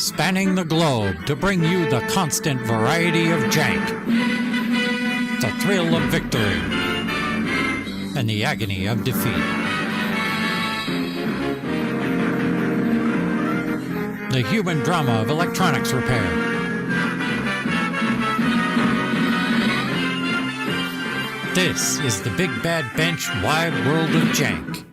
spanning the globe to bring you the constant variety of jank, the thrill of victory, and the agony of defeat. The human drama of electronics repair. This is the Big Bad Bench Wide World of Jank.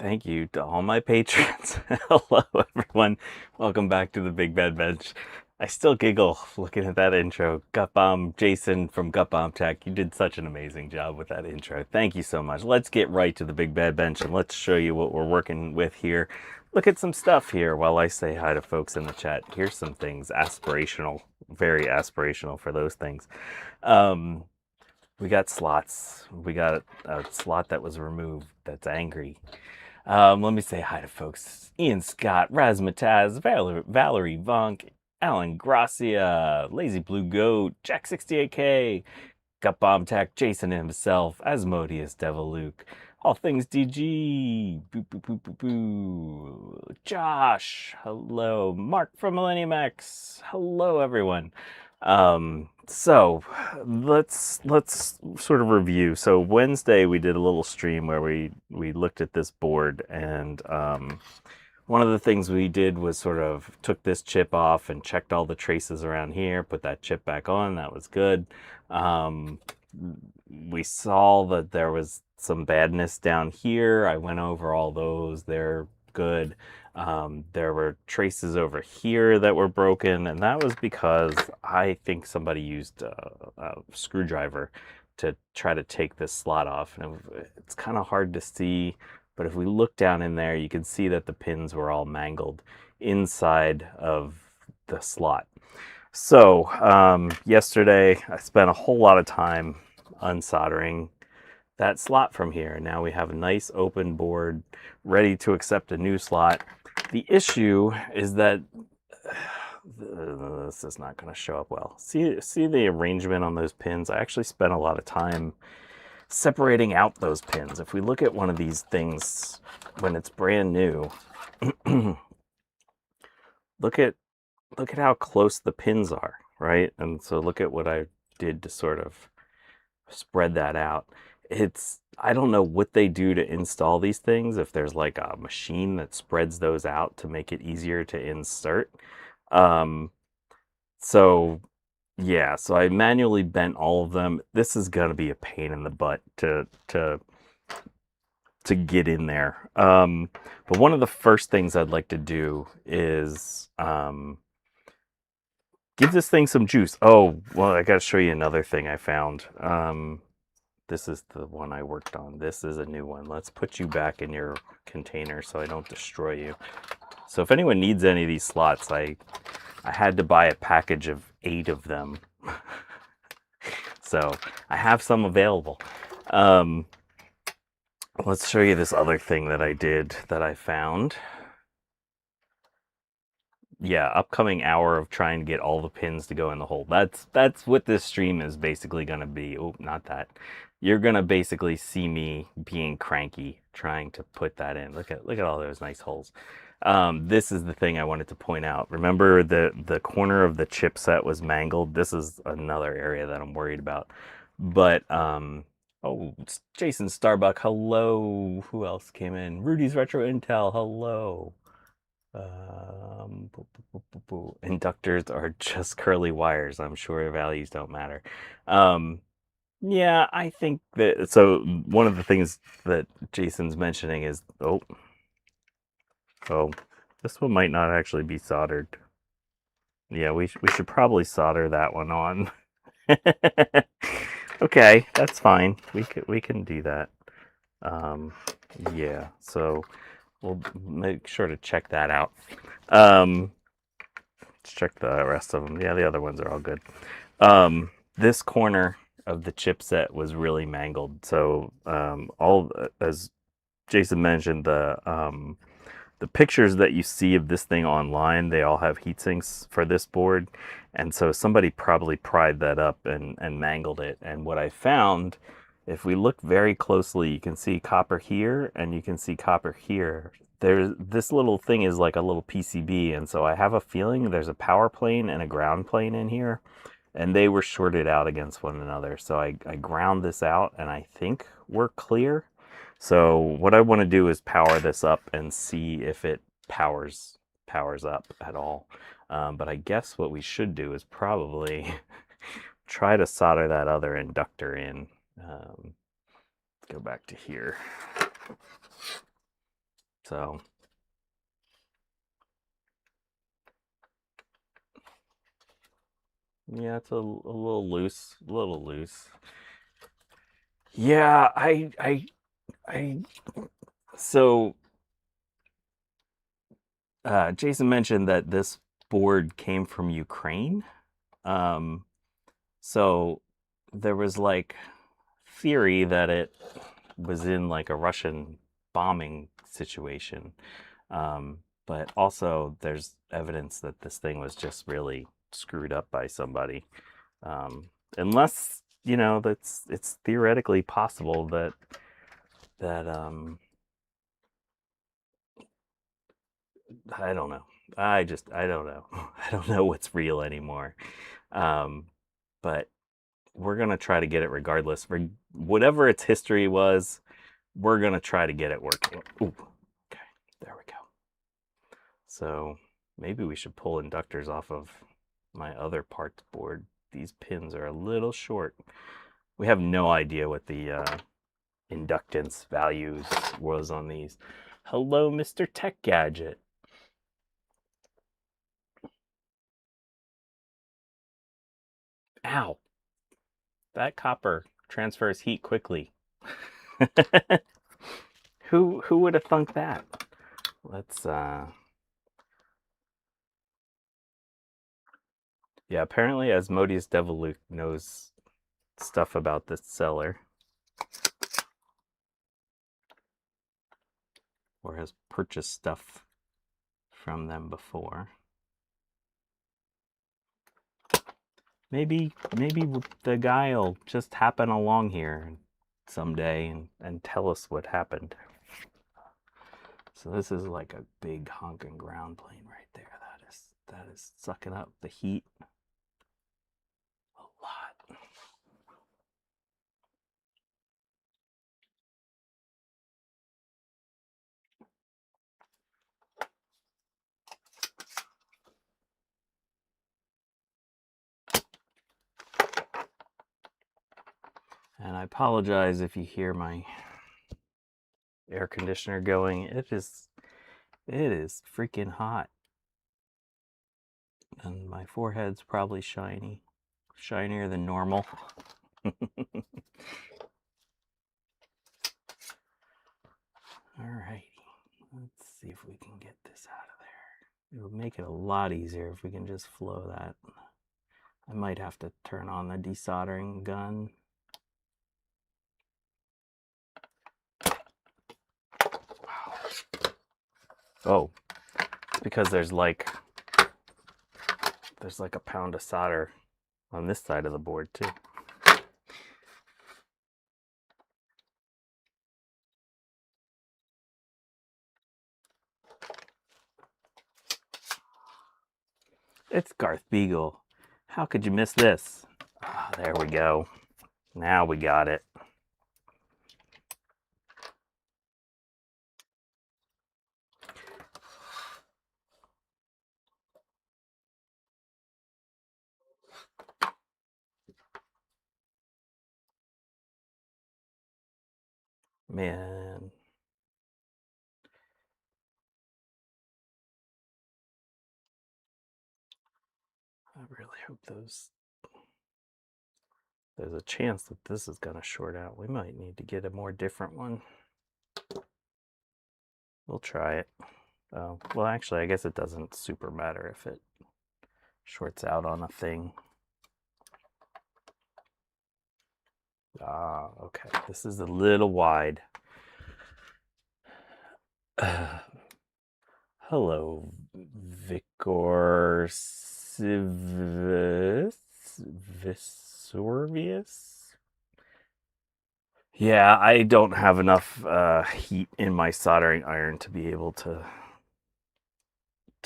Thank you to all my patrons. Hello, everyone. Welcome back to the Big Bad Bench. I still giggle looking at that intro. Gutbomb, Jason from Gutbomb Tech, you did such an amazing job with that intro. Thank you so much. Let's get right to the Big Bad Bench and let's show you what we're working with here. Look at some stuff here while I say hi to folks in the chat. Here's some things aspirational, very aspirational for those things. We got slots. We got a slot that was removed that's angry. Let me say hi to folks. Ian Scott, Razmataz, Valerie Vonk, Alan Gracia, Lazy Blue Goat, Jack68K, Gutbomb Tech, Jason himself, Asmodeus, Devil Luke, All Things DG, boo boo boo boo boo, Josh, hello, Mark from Millennium X, hello everyone. So let's sort of review. So Wednesday we did a little stream where we looked at this board, and one of the things we did was sort of took this chip off and checked all the traces around here, put that chip back on. That was good. We saw that there was some badness down here. I went over all those. They're good. There were traces over here that were broken, and that was because I think somebody used a screwdriver to try to take this slot off. And it's kind of hard to see, but if we look down in there, you can see that the pins were all mangled inside of the slot. So yesterday I spent a whole lot of time unsoldering that slot from here. Now we have a nice open board ready to accept a new slot. The issue is that this is not going to show up well. See the arrangement on those pins? I actually spent a lot of time separating out those pins. If we look at one of these things when it's brand new, look at how close the pins are, right? And so look at what I did to sort of spread that out. I don't know what they do to install these things, if there's like a machine that spreads those out to make it easier to insert. So yeah, so I manually bent all of them. This is gonna be a pain in the butt to get in there. But one of the first things I'd like to do is give this thing some juice. Oh, well, I gotta show you another thing I found. This is the one I worked on. This is a new one. Let's put you back in your container so I don't destroy you. So if anyone needs any of these slots, I had to buy a package of 8 of them. So I have some available. Let's show you this other thing that I did that I found. Yeah, upcoming hour of trying to get all the pins to go in the hole. That's what this stream is basically going to be. Oh, not that. You're going to basically see me being cranky trying to put that in. Look at all those nice holes. This is the thing I wanted to point out. Remember the corner of the chipset was mangled. This is another area that I'm worried about. But oh, Jason Starbuck, hello. Who else came in? Rudy's Retro Intel, hello. Inductors are just curly wires. I'm sure values don't matter. Yeah, I think that, so one of the things that Jason's mentioning is, oh, this one might not actually be soldered. Yeah, we should probably solder that one on. Okay, that's fine. We can do that. Yeah, so we'll make sure to check that out. Let's check the rest of them. Yeah, the other ones are all good. This corner of the chipset was really mangled. So all as Jason mentioned, the pictures that you see of this thing online, they all have heat sinks for this board, and so somebody probably pried that up and mangled it. And what I found, if we look very closely, you can see copper here and you can see copper here. This little thing is like a little PCB, and so I have a feeling there's a power plane and a ground plane in here, and they were shorted out against one another. So I ground this out, and I think we're clear. So what I want to do is power this up and see if it powers up at all. But I guess what we should do is probably try to solder that other inductor in. Let's go back to here. So yeah, it's a little loose, Yeah, so Jason mentioned that this board came from Ukraine. So there was like theory that it was in like a Russian bombing situation. But also there's evidence that this thing was just really screwed up by somebody. Unless, you know, it's theoretically possible that I don't know. I don't know. I don't know what's real anymore. But we're gonna try to get it regardless. Whatever its history was, we're gonna try to get it working. Ooh, okay, there we go. So maybe we should pull inductors off of my other parts board. These pins are a little short. We have no idea what the inductance values was on these. Hello, Mr. Tech Gadget. Ow. That copper transfers heat quickly. Who would have thunk that? Let's yeah, apparently Asmodeus Deviluke knows stuff about this seller. Or has purchased stuff from them before. Maybe the guy will just happen along here someday and tell us what happened. So this is like a big honking ground plane right there. That is sucking up the heat a lot. And I apologize if you hear my air conditioner going. It is freaking hot. And my forehead's probably shiny. Shinier than normal. Alrighty. Let's see if we can get this out of there. It'll make it a lot easier if we can just flow that. I might have to turn on the desoldering gun. Wow. Oh, it's because there's like a pound of solder on this side of the board too. It's Garth Beagle. How could you miss this? Oh, there we go. Now we got it. Man. I really hope there's a chance that this is going to short out. We might need to get a more different one. We'll try it. Oh, well, actually, I guess it doesn't super matter if it shorts out on a thing. Ah, okay. This is a little wide. Hello, Visorvius? Yeah, I don't have enough heat in my soldering iron to be able to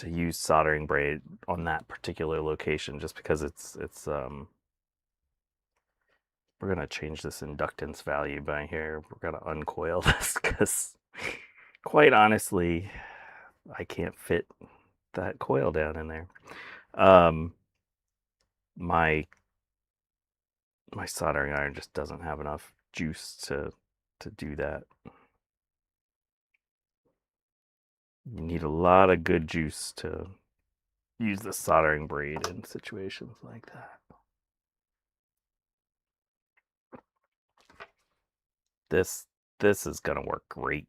use soldering braid on that particular location, just because it's we're gonna change this inductance value by here. We're gonna uncoil this because quite honestly, I can't fit that coil down in there. My soldering iron just doesn't have enough juice to do that. You need a lot of good juice to use the soldering braid in situations like that. This is gonna work great.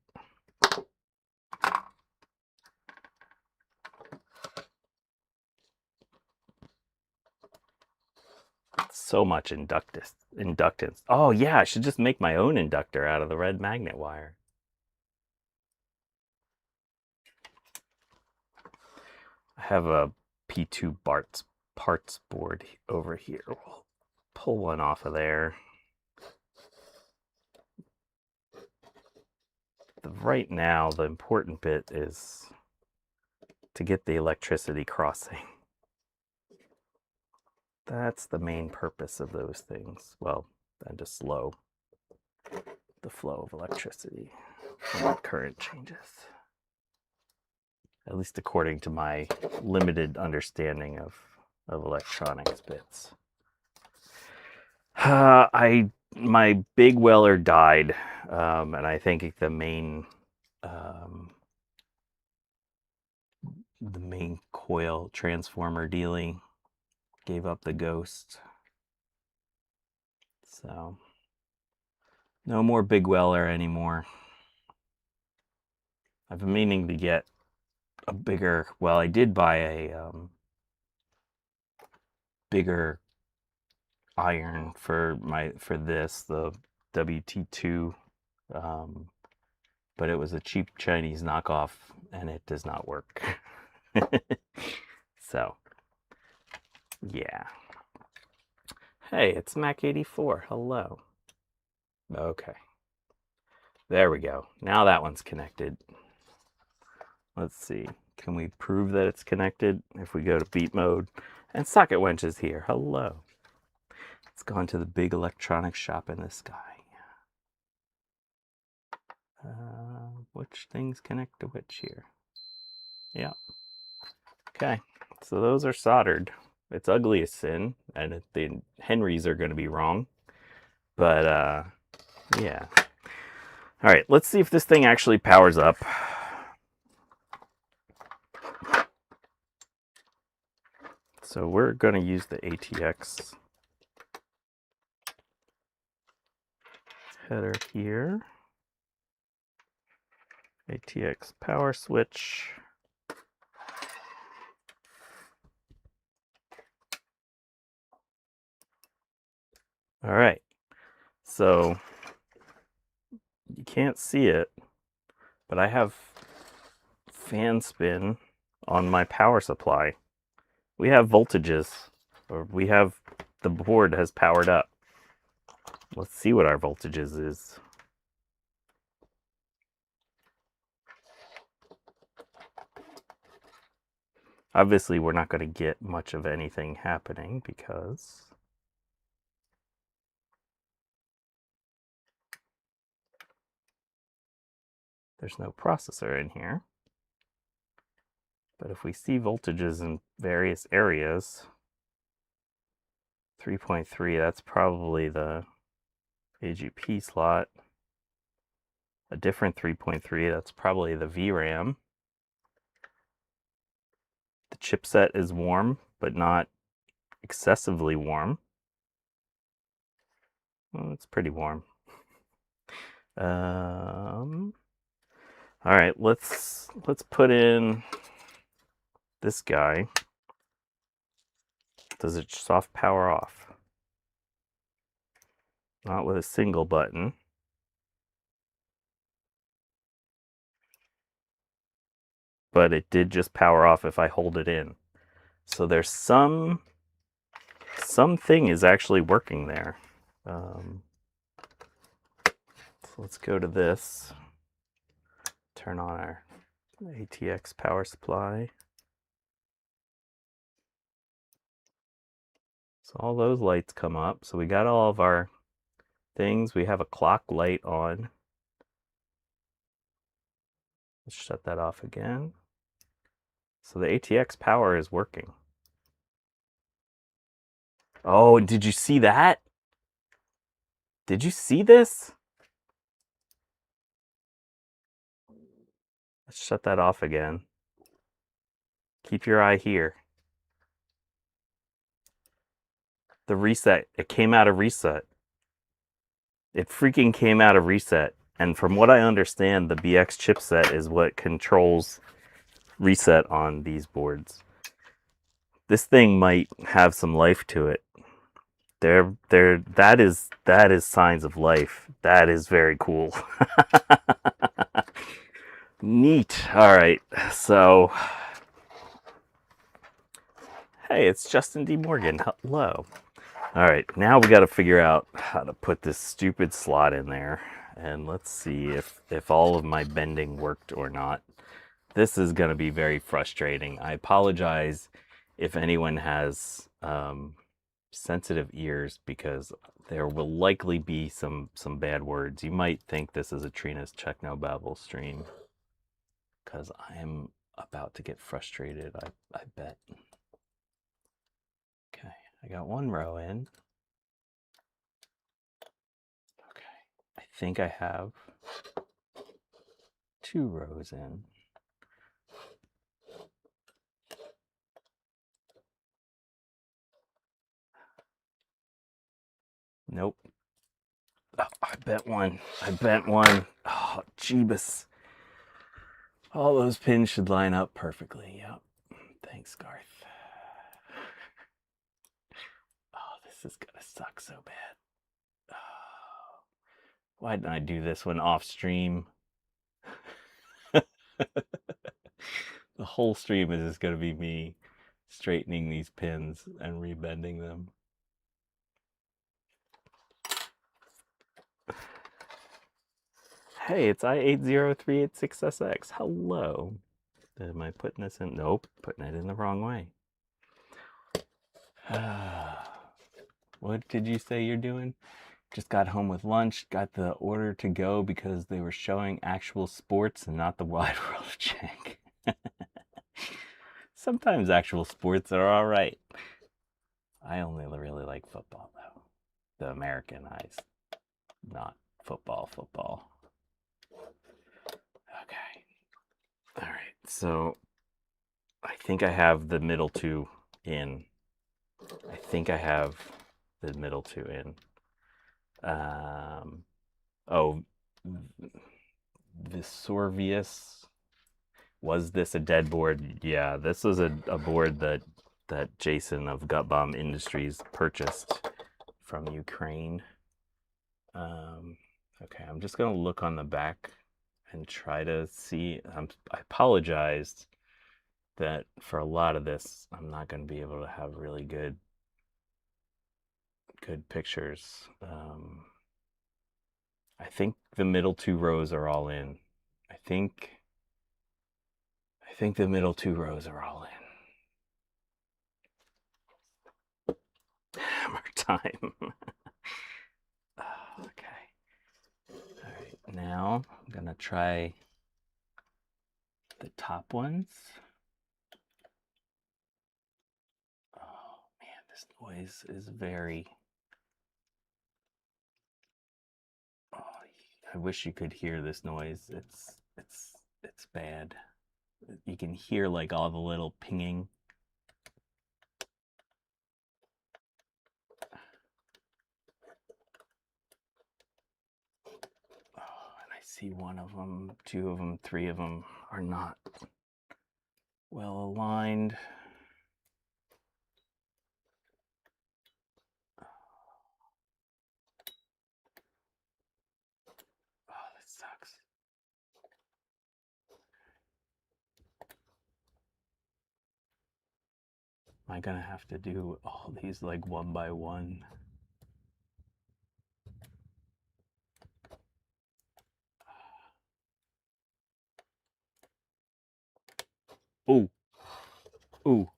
So much inductance. Oh yeah, I should just make my own inductor out of the red magnet wire. I have a P2 parts board over here. We'll pull one off of there. Right now, the important bit is to get the electricity crossing. That's the main purpose of those things. Well, and to slow the flow of electricity when the current changes. At least according to my limited understanding of electronics bits. My big weller died, and I think the main coil transformer dealing gave up the ghost. So no more big weller anymore. I've been meaning to get a bigger, well, I did buy a bigger iron for this, the WT2, but it was a cheap Chinese knockoff and it does not work. So yeah. Hey, it's Mac84. Hello. Okay. There we go. Now that one's connected. Let's see. Can we prove that it's connected? If we go to beat mode, and socket wench is here. Hello. Let's go into the big electronics shop in the sky. Which things connect to which here? Yeah. Okay. So those are soldered. It's ugly as sin, and the Henrys are going to be wrong. But yeah. All right. Let's see if this thing actually powers up. So we're going to use the ATX header here. ATX power switch. All right. So you can't see it, but I have fan spin on my power supply. We have voltages, or the board has powered up. Let's see what our voltages is. Obviously, we're not going to get much of anything happening because there's no processor in here. But if we see voltages in various areas, 3.3, that's probably the AGP slot. A different 3.3, that's probably the VRAM. The chipset is warm, but not excessively warm. Well, it's pretty warm. All right, let's put in this guy. Does it soft power off? Not with a single button. But it did just power off if I hold it in. So there's something is actually working there. So let's go to this. Turn on our ATX power supply. So all those lights come up. So we got all of our things. We have a clock light on. Let's shut that off again. So the ATX power is working. Oh, did you see that? Did you see this? Let's shut that off again. Keep your eye here. The reset, it came out of reset. It freaking came out of reset. And from what I understand, the BX chipset is what controls reset on these boards. This thing might have some life to it. That is signs of life. That is very cool. Neat. All right. So, hey, it's Justin D. Morgan. Hello. All right, now we got to figure out how to put this stupid slot in there. And let's see if all of my bending worked or not. This is going to be very frustrating. I apologize if anyone has sensitive ears, because there will likely be some bad words. You might think this is a Trina's Technobabble stream, because I am about to get frustrated, I bet. Okay, I got one row in. Okay, I think I have 2 rows in. Nope. Oh, I bet one. I bet one. Oh, Jeebus. All those pins should line up perfectly. Yep. Thanks, Garth. Oh, this is gonna suck so bad. Oh, why didn't I do this one off stream? The whole stream is just gonna be me straightening these pins and rebending them. Hey, it's I80386SX. Hello. Am I putting this in? Nope, putting it in the wrong way. What did you say you're doing? Just got home with lunch, got the order to go because they were showing actual sports and not the wide world of Jank. Sometimes actual sports are all right. I only really like football, though. The Americanized, not football. Okay. All right. So I think I have the middle 2 in. I think I have the middle 2 in. Oh, Visorvius. Was this a dead board? Yeah, this was a board that Jason of Gut Bomb Industries purchased from Ukraine. Okay, I'm just gonna look on the back and try to see. I apologized that for a lot of this, I'm not gonna be able to have really good pictures. I think the middle 2 rows are all in. I think the middle 2 rows are all in. Hammer time. Okay. All right, now I'm gonna try the top ones. Oh man, this noise is very... Oh, I wish you could hear this noise. It's bad. You can hear like all the little pinging. Oh, and I see one of them, two of them, three of them are not well aligned. Oh, that sucks. Am I gonna have to do all these like one by one? Ooh. Ooh.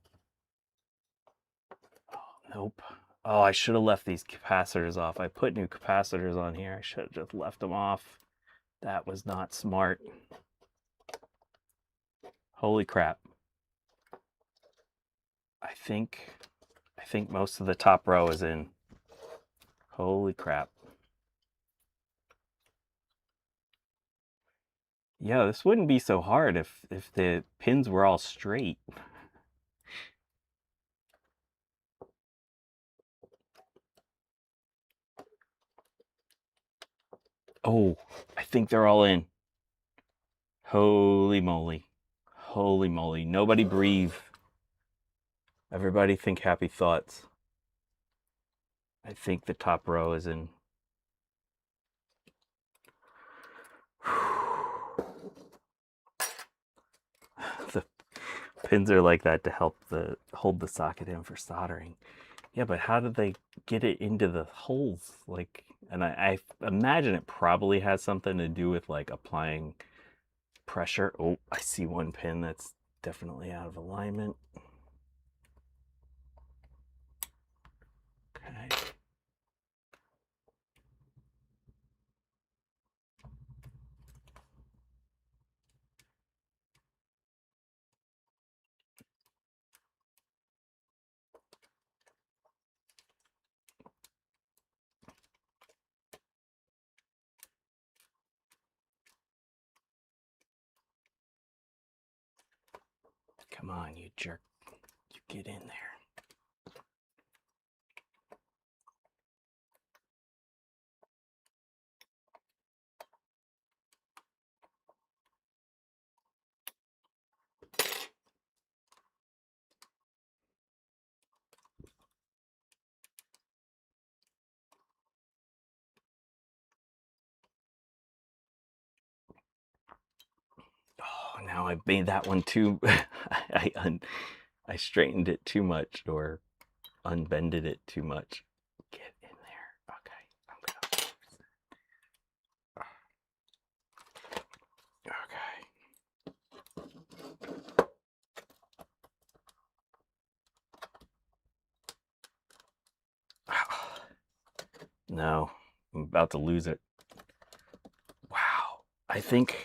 Oh, nope. Oh, I should have left these capacitors off. I put new capacitors on here. I should have just left them off. That was not smart. Holy crap. I think most of the top row is in. Holy crap. Yeah, this wouldn't be so hard if the pins were all straight. Oh, I think they're all in. Holy moly. Holy moly. Nobody breathe. Everybody think happy thoughts. I think the top row is in. The pins are like that to help hold the socket in for soldering. Yeah, but how did they get it into the holes? Like, and I imagine it probably has something to do with like applying pressure. Oh, I see one pin that's definitely out of alignment. Okay. Come on, you jerk. You get in there. Oh, now I made that one too. I straightened it too much or unbended it too much. Get in there. Okay, I'm gonna. Okay. No, I'm about to lose it. Wow. I think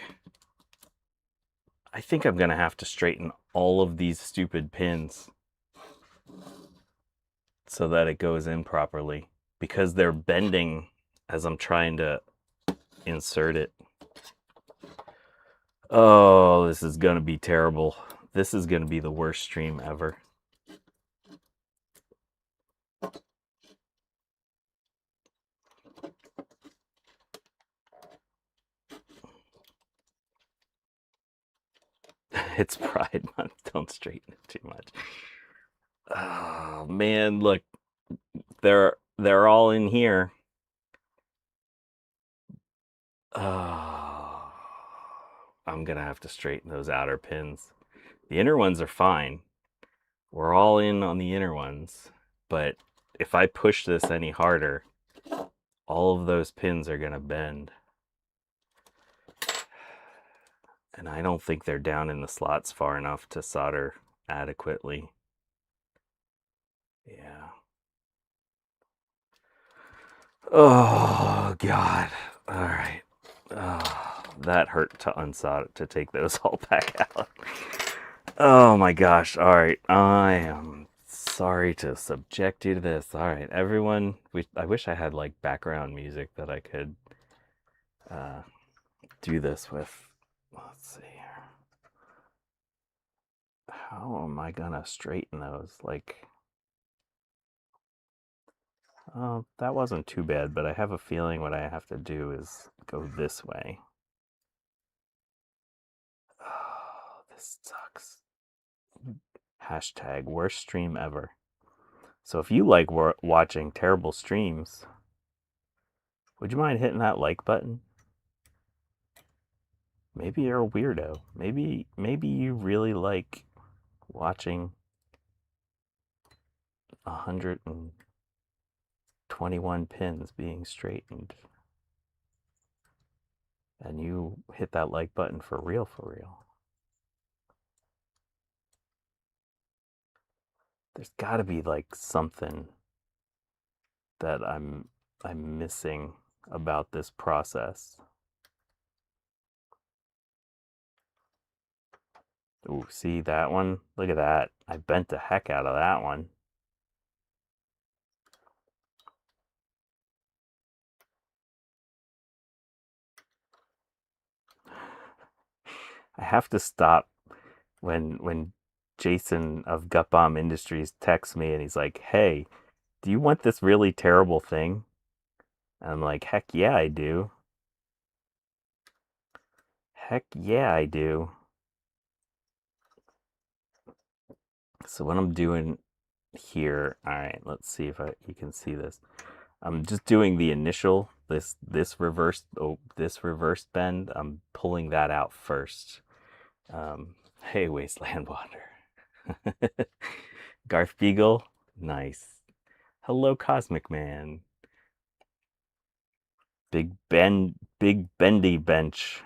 I'm gonna have to straighten all of these stupid pins so that it goes in properly because they're bending as I'm trying to insert it. Oh, this is gonna be terrible. This is gonna be the worst stream ever. It's Pride Month. Don't straighten it too much. Oh man, look, they're all in here. Oh, I'm gonna have to straighten those outer pins. The inner ones are fine. We're all in on the inner ones, but if I push this any harder, all of those pins are gonna bend. And I don't think they're down in the slots far enough to solder adequately. Yeah. Oh, God. All right. Oh, that hurt to unsolder, to take those all back out. Oh my gosh. All right. I am sorry to subject you to this. All right, everyone. I wish I had like background music that I could do this with. Let's see here. How am I gonna straighten those? Like, oh, that wasn't too bad, but I have a feeling what I have to do is go this way. This sucks. Hashtag worst stream ever. So if you like watching terrible streams, would you mind hitting that like button? Maybe you're a weirdo. Maybe you really like watching 121 pins being straightened. And you hit that like button for real, for real. There's got to be like something that I'm missing about this process. Ooh, see that one? Look at that. I bent the heck out of that one. I have to stop when Jason of Gut Bomb Industries texts me and he's like, "Hey, do you want this really terrible thing?" And I'm like, "Heck yeah, I do. Heck yeah, I do." So what I'm doing here, all right, let's see if you can see this. I'm just doing the initial this reverse bend. I'm pulling that out first. Hey, Wasteland Wander. Garth Beagle, nice. Hello, Cosmic Man. Big Bendy Bench.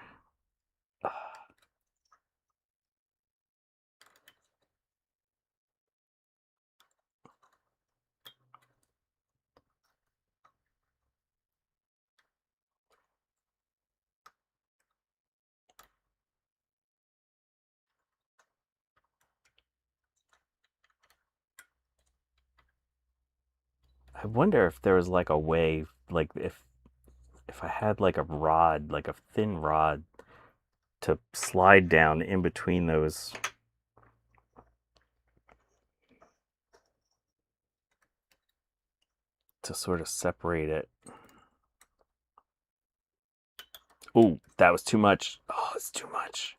I wonder if there was like a way, like if I had like a rod, like a thin rod, to slide down in between those. To sort of separate it. Ooh, that was too much. Oh, it's too much.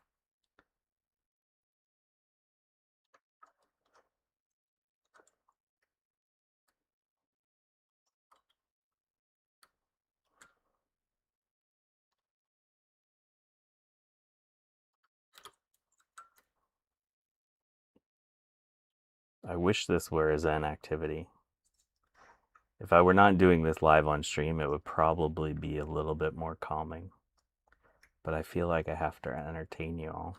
I wish this were a Zen activity. If I were not doing this live on stream, it would probably be a little bit more calming. But I feel like I have to entertain you all.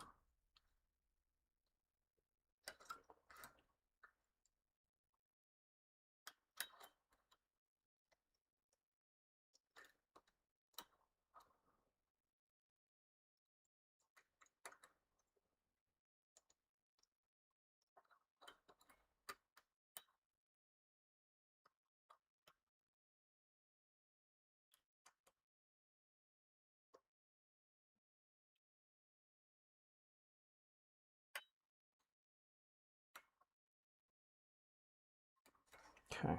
Okay.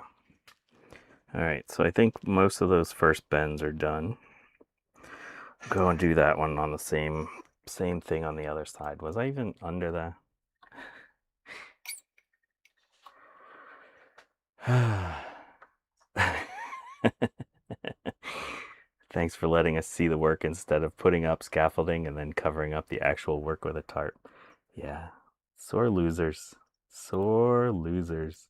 All right, so I think most of those first bends are done. Go and do that one on the same thing on the other side. Was I even under the... Thanks for letting us see the work instead of putting up scaffolding and then covering up the actual work with a tarp. Yeah, sore losers. Sore losers.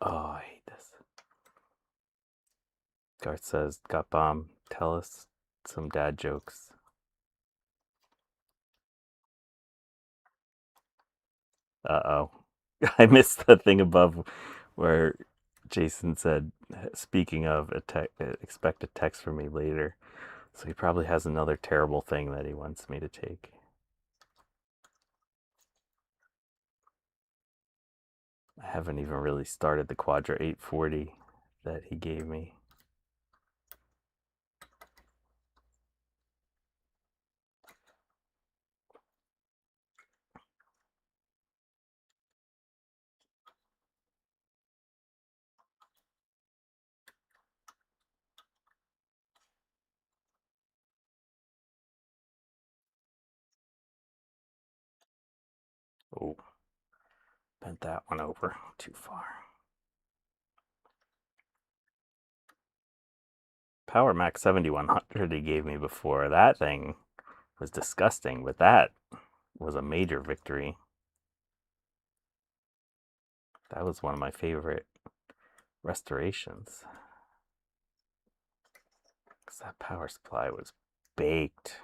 Oh, I hate this. Garth says, "Got bomb. Tell us some dad jokes." Uh-oh. I missed the thing above where Jason said, "Speaking of, expect a text from me later." So he probably has another terrible thing that he wants me to take. I haven't even really started the Quadra 840 that he gave me. Oh, bent that one over too far. Power Mac 7100 he gave me before. That thing was disgusting, but that was a major victory. That was one of my favorite restorations. Because that power supply was baked.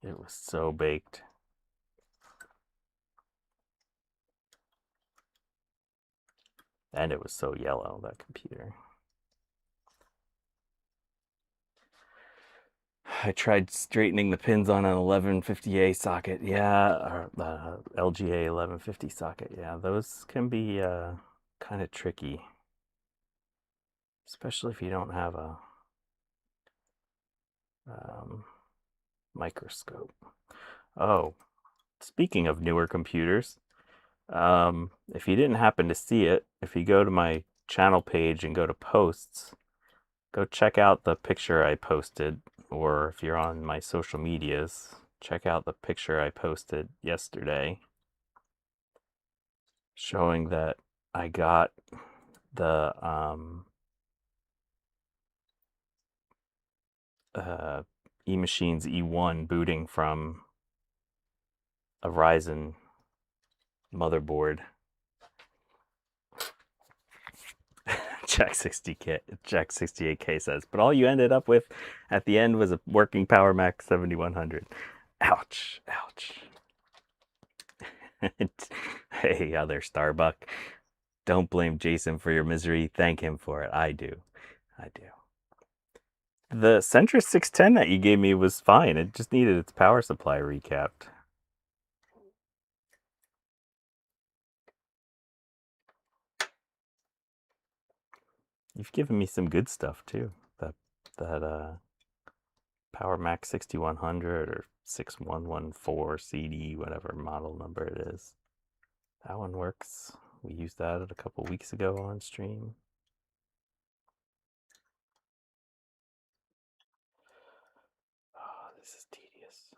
It was so baked. And it was so yellow, that computer. I tried straightening the pins on an 1150A socket. Yeah, or LGA 1150 socket. Yeah, those can be kind of tricky. Especially if you don't have a microscope. Oh, speaking of newer computers, if you didn't happen to see it, if you go to my channel page and go to posts, go check out the picture I posted, or if you're on my social medias, check out the picture I posted yesterday showing that I got the eMachines E1 booting from a Ryzen motherboard. Jack 68K says, but all you ended up with at the end was a working Power Mac 7100. Ouch, ouch. Hey, other Starbuck, don't blame Jason for your misery. Thank him for it. I do. I do. The Centrus 610 that you gave me was fine. It just needed its power supply recapped. You've given me some good stuff too. That Power Mac 6100 or 6114 CD, whatever model number it is. That one works. We used that a couple weeks ago on stream. Oh, this is tedious.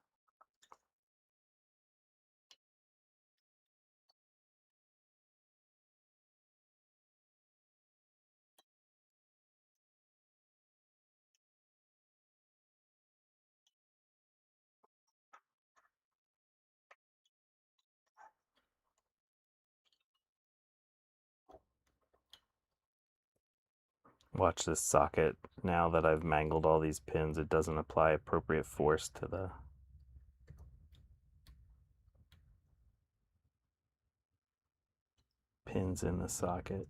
Watch this socket. Now that I've mangled all these pins, it doesn't apply appropriate force to the pins in the socket.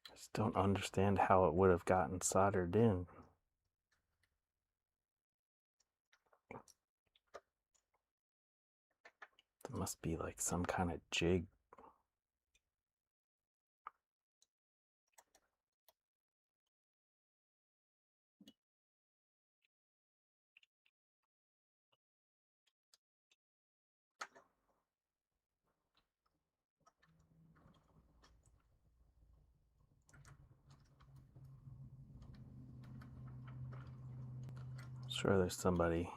I just don't understand how it would have gotten soldered in. There must be like some kind of jig. Sure, there's somebody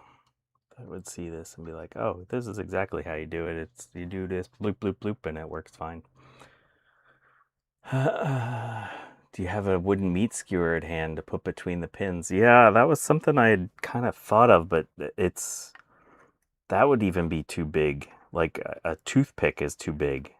that would see this and be like, oh, this is exactly how you do it. It's you do this bloop bloop bloop and it works fine. Do you have a wooden meat skewer at hand to put between the pins? Yeah, that was something I had kind of thought of, but that would even be too big. Like a toothpick is too big.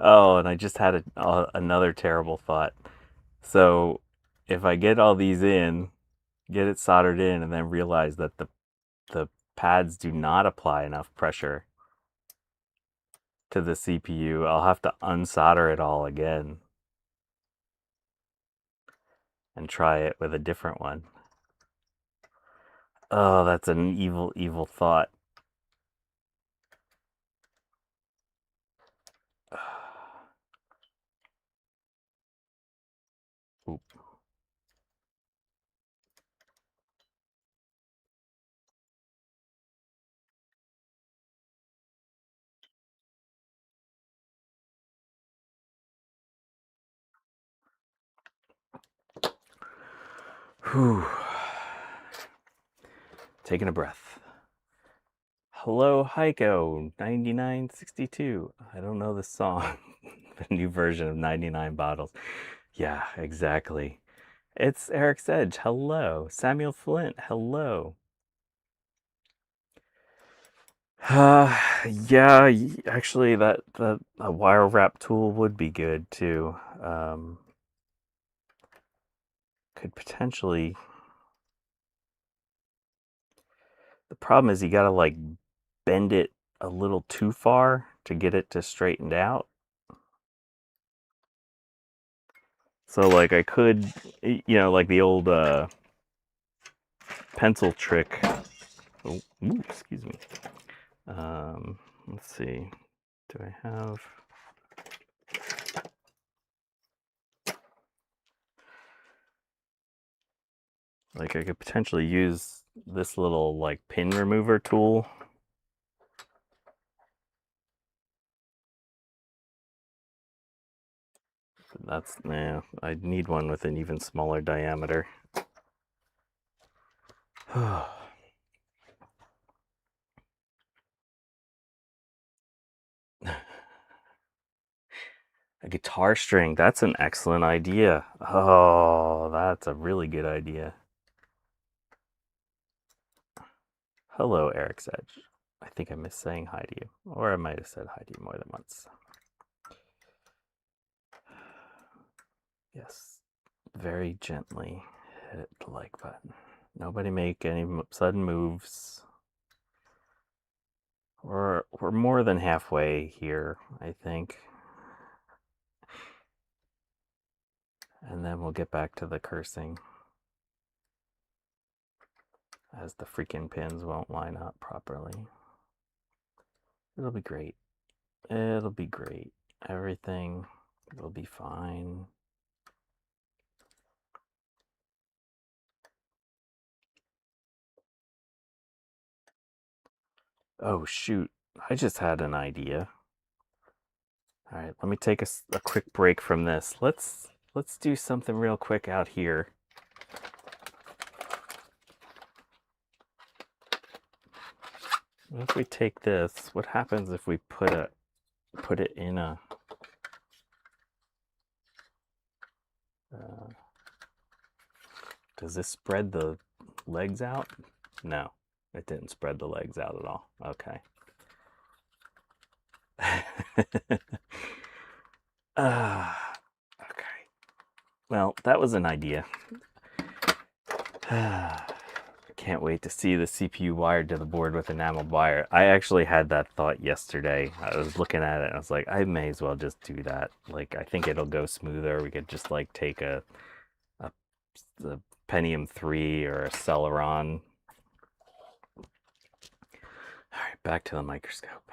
Oh, and I just had another terrible thought. So if I get all these in, get it soldered in, and then realize that the pads do not apply enough pressure to the CPU, I'll have to unsolder it all again and try it with a different one. Oh, that's an evil, evil thought. Oop. Whew. Taking a breath. Hello, Heiko, 9962. I don't know the song. The new version of 99 Bottles. Yeah, exactly. It's Eric's Edge. Hello. Samuel Flint. Hello. Yeah, actually, that a wire wrap tool would be good too. Could potentially. The problem is you gotta like bend it a little too far to get it to straighten out. So like I could, like the old pencil trick. Oh, ooh, excuse me. Let's see. Do I have? Like I could potentially use this little like pin remover tool. That's, nah, I need one with an even smaller diameter. A guitar string, that's an excellent idea. Oh, that's a really good idea. Hello, Eric's Edge. I think I missed saying hi to you, or I might have said hi to you more than once. Yes, very gently hit the like button. Nobody make any sudden moves. We're more than halfway here, I think. And then we'll get back to the cursing, as the freaking pins won't line up properly. It'll be great. It'll be great. Everything will be fine. Oh shoot, I just had an idea. All right, let me take a quick break from this. Let's do something real quick out here. What if we take this? What happens if we put it in a does this spread the legs out? No, it didn't spread the legs out at all. Okay. Okay. Well, that was an idea. Can't wait to see the CPU wired to the board with enameled wire. I actually had that thought yesterday. I was looking at it and I was like, I may as well just do that. Like, I think it'll go smoother. We could just like take a Pentium II or a Celeron. All right, back to the microscope.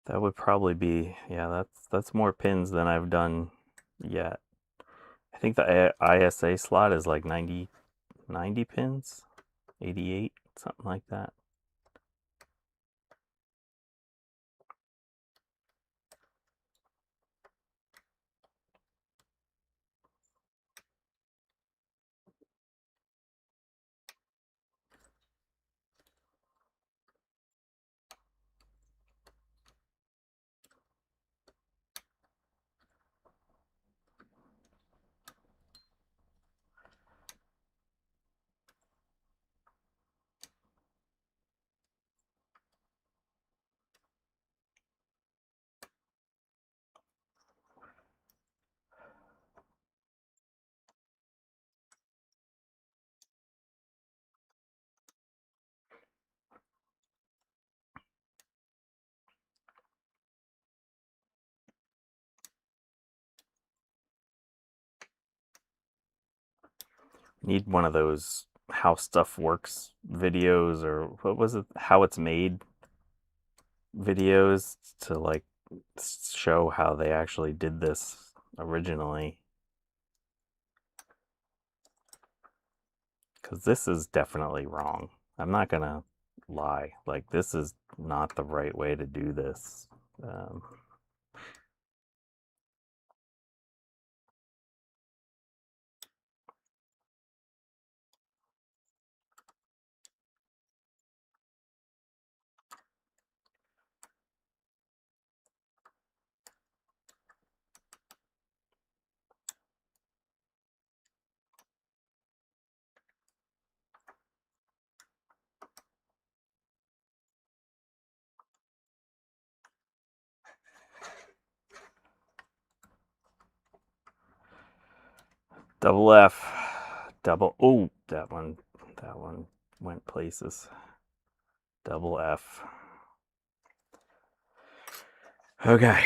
That would probably be, yeah, that's more pins than I've done yet. I think the ISA slot is like 90 pins, 88, something like that. Need one of those how stuff works videos, or what was it? How it's made videos to like show how they actually did this originally. Because this is definitely wrong. I'm not gonna lie. Like, this is not the right way to do this. Um, double F, double. Oh, that one went places. Double F. Okay.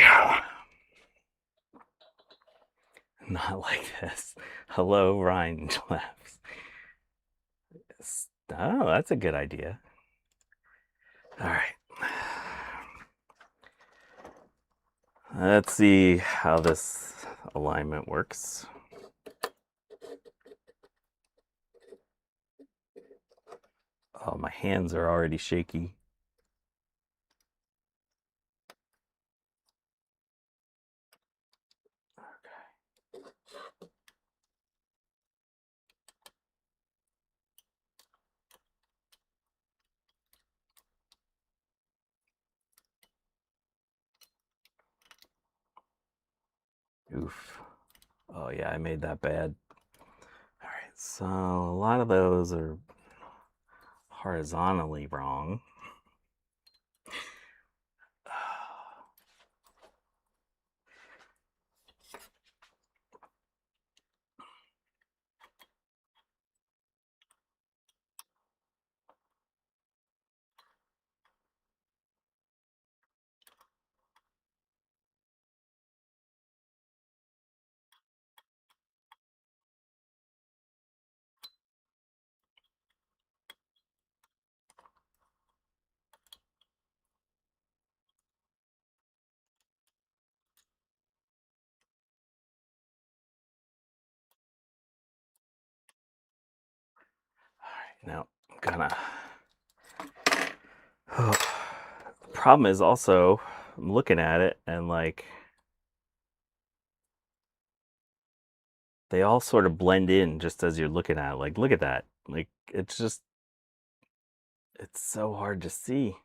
Not like this. Hello, Ryan laughs. Oh, that's a good idea. All right. Let's see how this alignment works. Oh, my hands are already shaky. Oof. Oh yeah, I made that bad. All right, so a lot of those are horizontally wrong. Now I'm gonna. The problem is also I'm looking at it and like they all sort of blend in just as you're looking at it. Like, look at that. Like, it's so hard to see.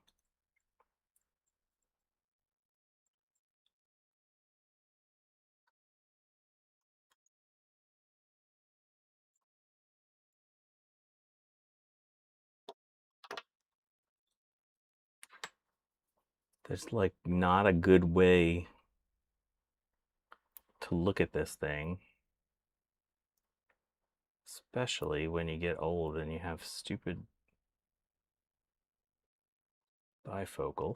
There's like not a good way to look at this thing, especially when you get old and you have stupid bifocals.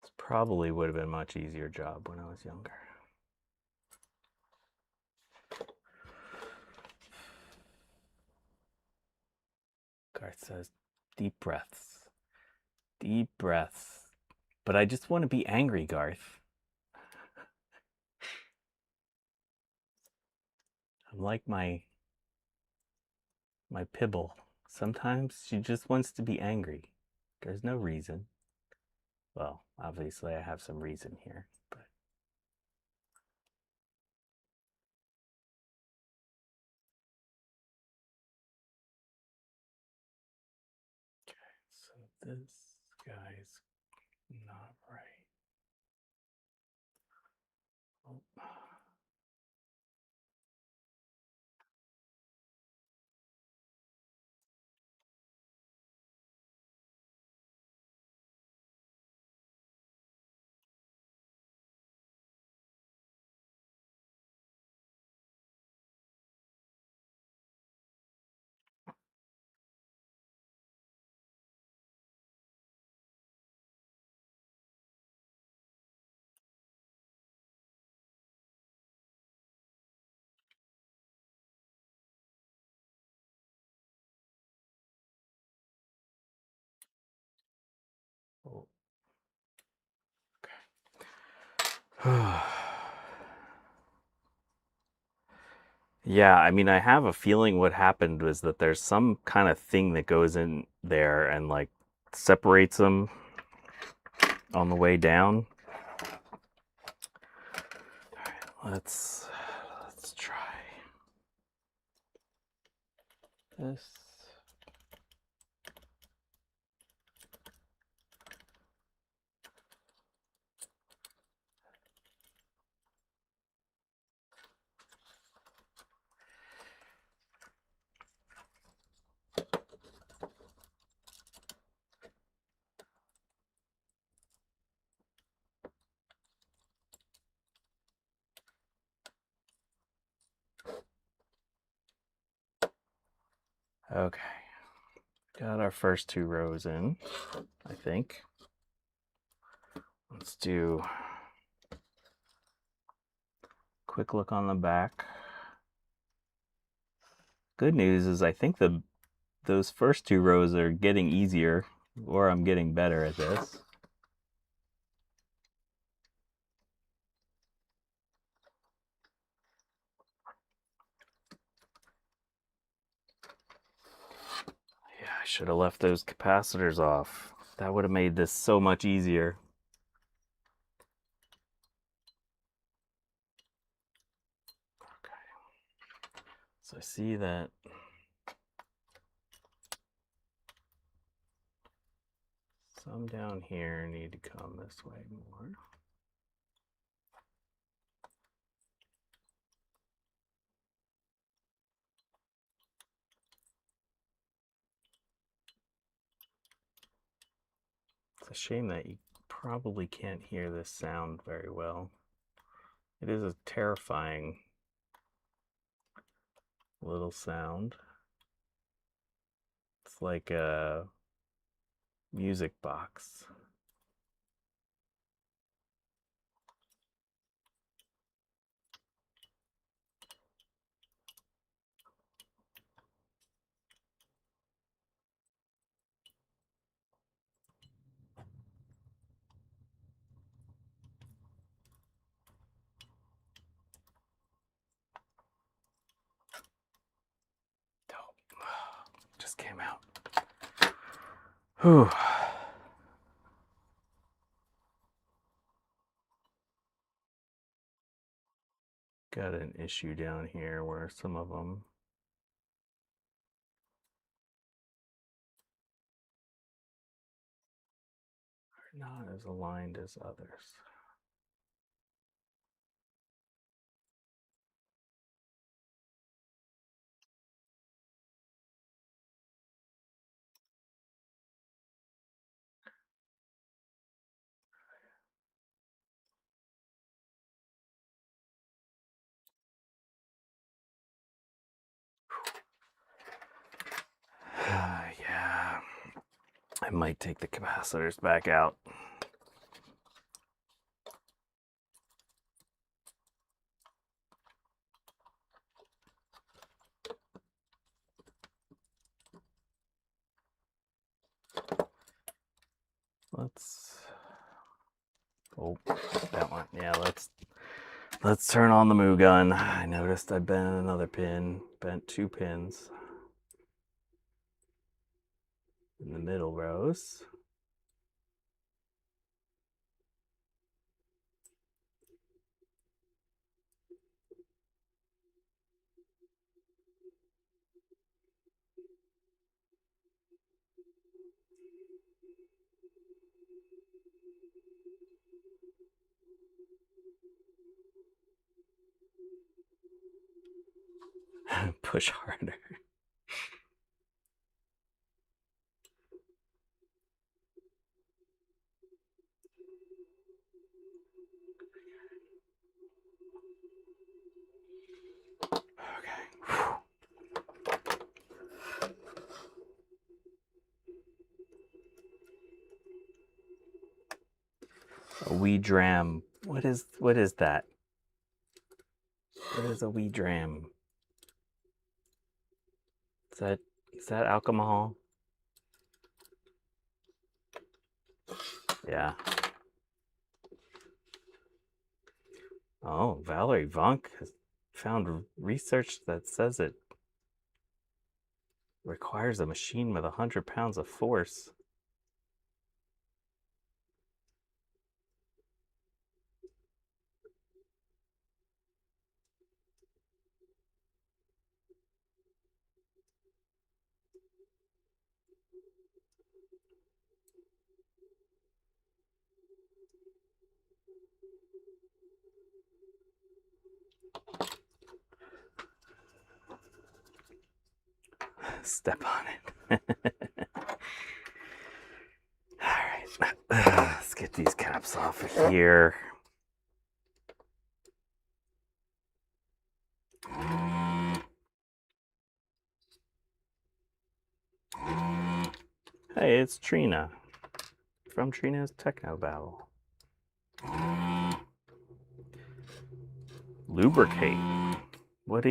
This probably would have been a much easier job when I was younger. Garth says, deep breaths. Deep breaths. But I just want to be angry, Garth. I'm like my Pibble. Sometimes she just wants to be angry. There's no reason. Well, obviously I have some reason here, but okay, so this guy's not right. Oh. Yeah, I mean, I have a feeling what happened was that there's some kind of thing that goes in there and like separates them on the way down. All right, let's try this. Okay, got our first 2 rows in, I think. Let's do a quick look on the back. Good news is I think those first 2 rows are getting easier, or I'm getting better at this. Yeah, I should have left those capacitors off. That would have made this so much easier. Okay. So I see that some down here need to come this way more. It's a shame that you probably can't hear this sound very well. It is a terrifying little sound. It's like a music box. Just came out. Whew. Got an issue down here where some of them are not as aligned as others. Yeah, I might take the capacitors back out. Oh, that one. Yeah, let's turn on the Moo gun. I noticed I bent another pin, bent 2 pins in the middle rows. Push harder. Okay. A wee dram. What is that? What is a wee dram? Is that alcohol? Yeah. Oh, Valerie Vunk has found research that says it requires a machine with 100 pounds of force. Step on it. All right, let's get these caps off of here. Hey, it's Trina from Trina's Techno Battle. Lubricate. What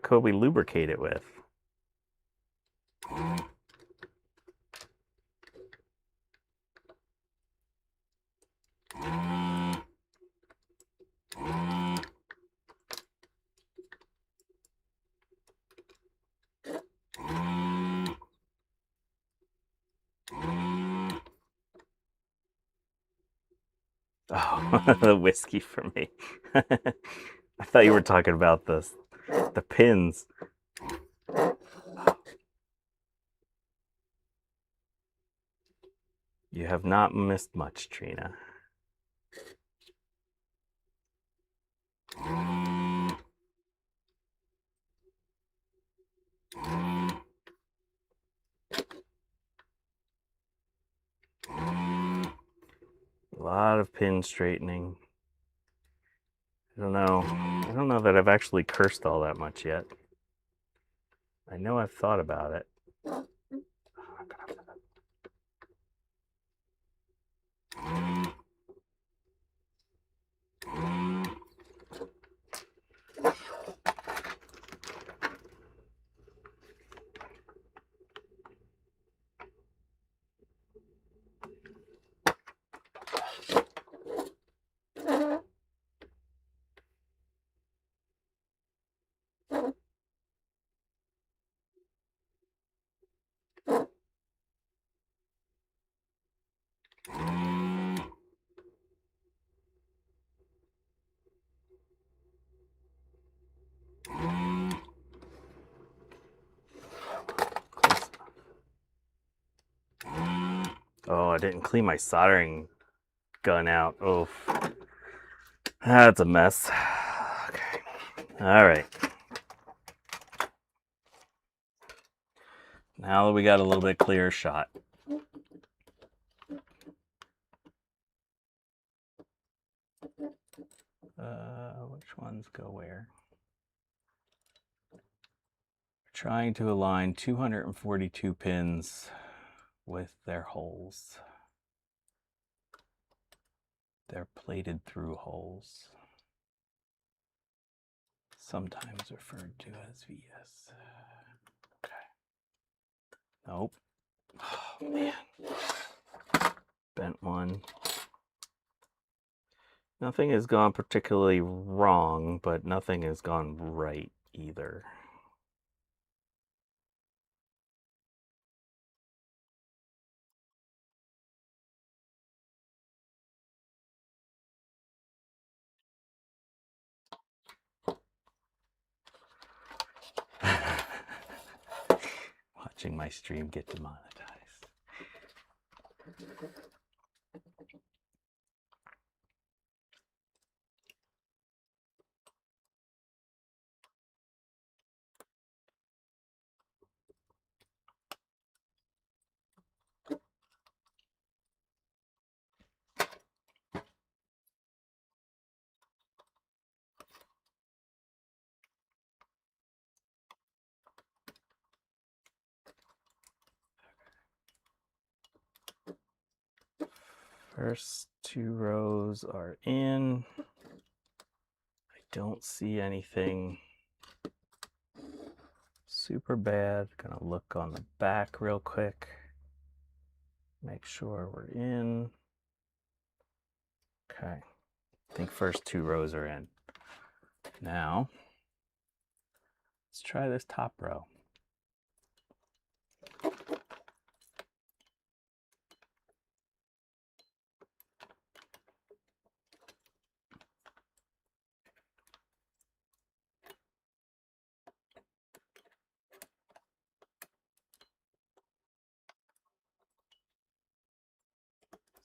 could we lubricate it with? Oh, the whiskey for me. I thought you were talking about the pins. You have not missed much, Trina. A lot of pin straightening. I don't know that I've actually cursed all that much yet. I know I've thought about it. Oh, I didn't clean my soldering gun out. Oh, that's a mess. Okay. All right. Now that we got a little bit clearer shot. Which ones go where? Trying to align 242 pins with their holes. They're plated through holes, sometimes referred to as VS. Okay. Nope. Oh, man. Bent one. Nothing has gone particularly wrong, but nothing has gone right either. Watching my stream get demonetized. First two rows are in. I don't see anything super bad. Gonna look on the back real quick. Make sure we're in. Okay. I think first two rows are in. Now, let's try this top row.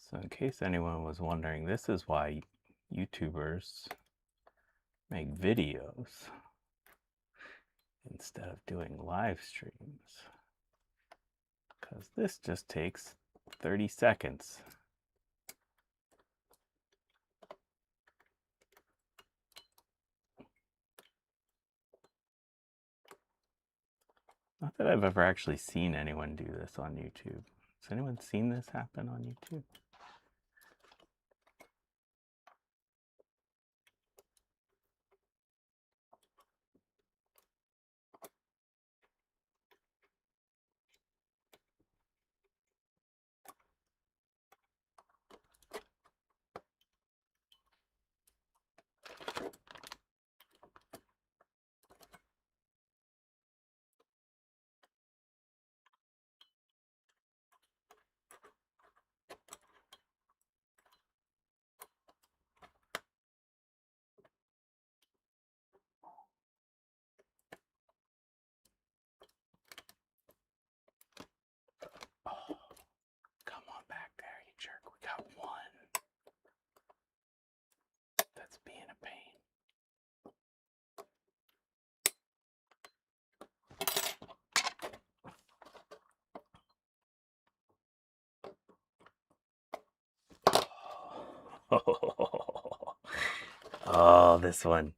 So in case anyone was wondering, this is why YouTubers make videos instead of doing live streams, because this just takes 30 seconds. Not that I've ever actually seen anyone do this on YouTube. Has anyone seen this happen on YouTube? Oh, come on back there, you jerk. We got one. That's being a pain. Oh, this one.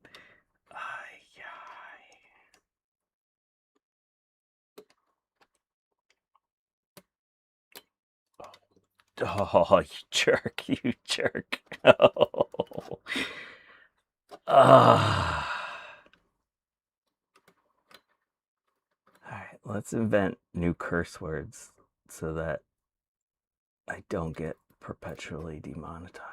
Oh, you jerk, you jerk. Oh. All right, let's invent new curse words so that I don't get perpetually demonetized.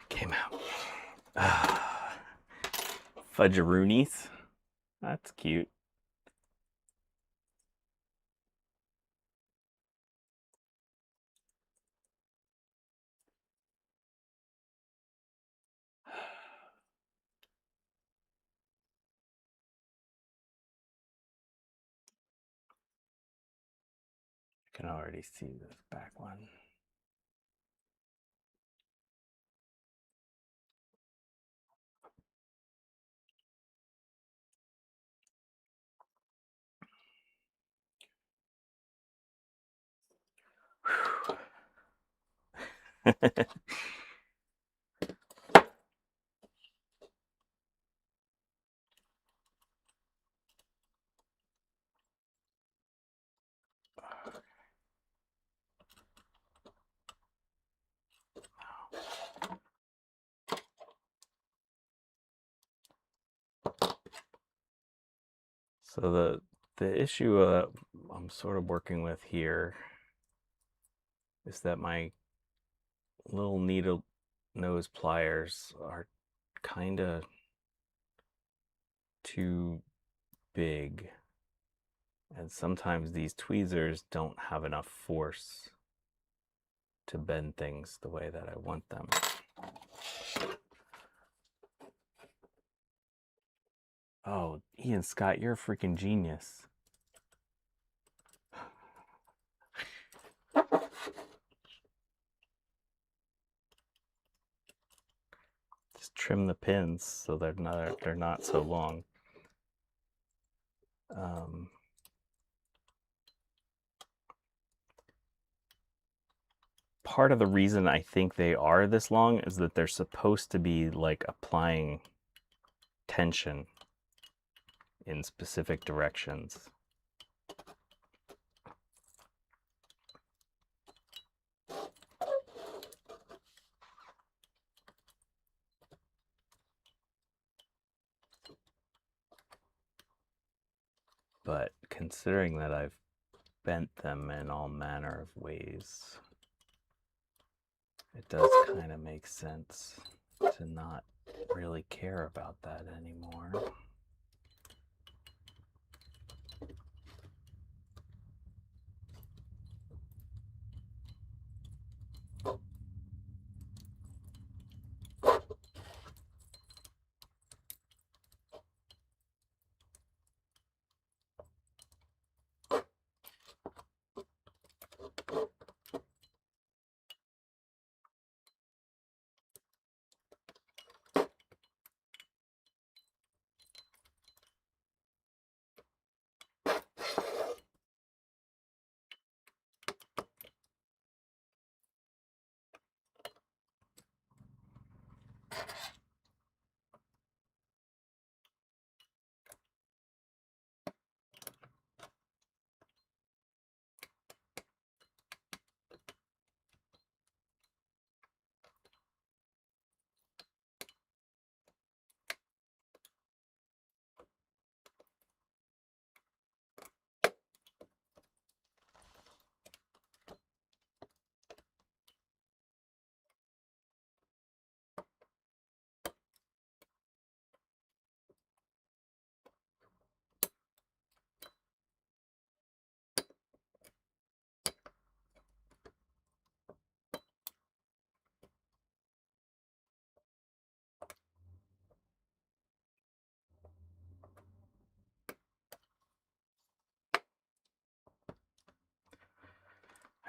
Came out. Fudgeroonies. That's cute. I can already see this back one. So the issue I'm sort of working with here is that my little needle nose pliers are kind of too big. And sometimes these tweezers don't have enough force to bend things the way that I want them. Oh, Ian Scott, you're a freaking genius. Just trim the pins so they're not so long. Part of the reason I think they are this long is that they're supposed to be like applying tension in specific directions. But considering that I've bent them in all manner of ways, it does kind of make sense to not really care about that anymore.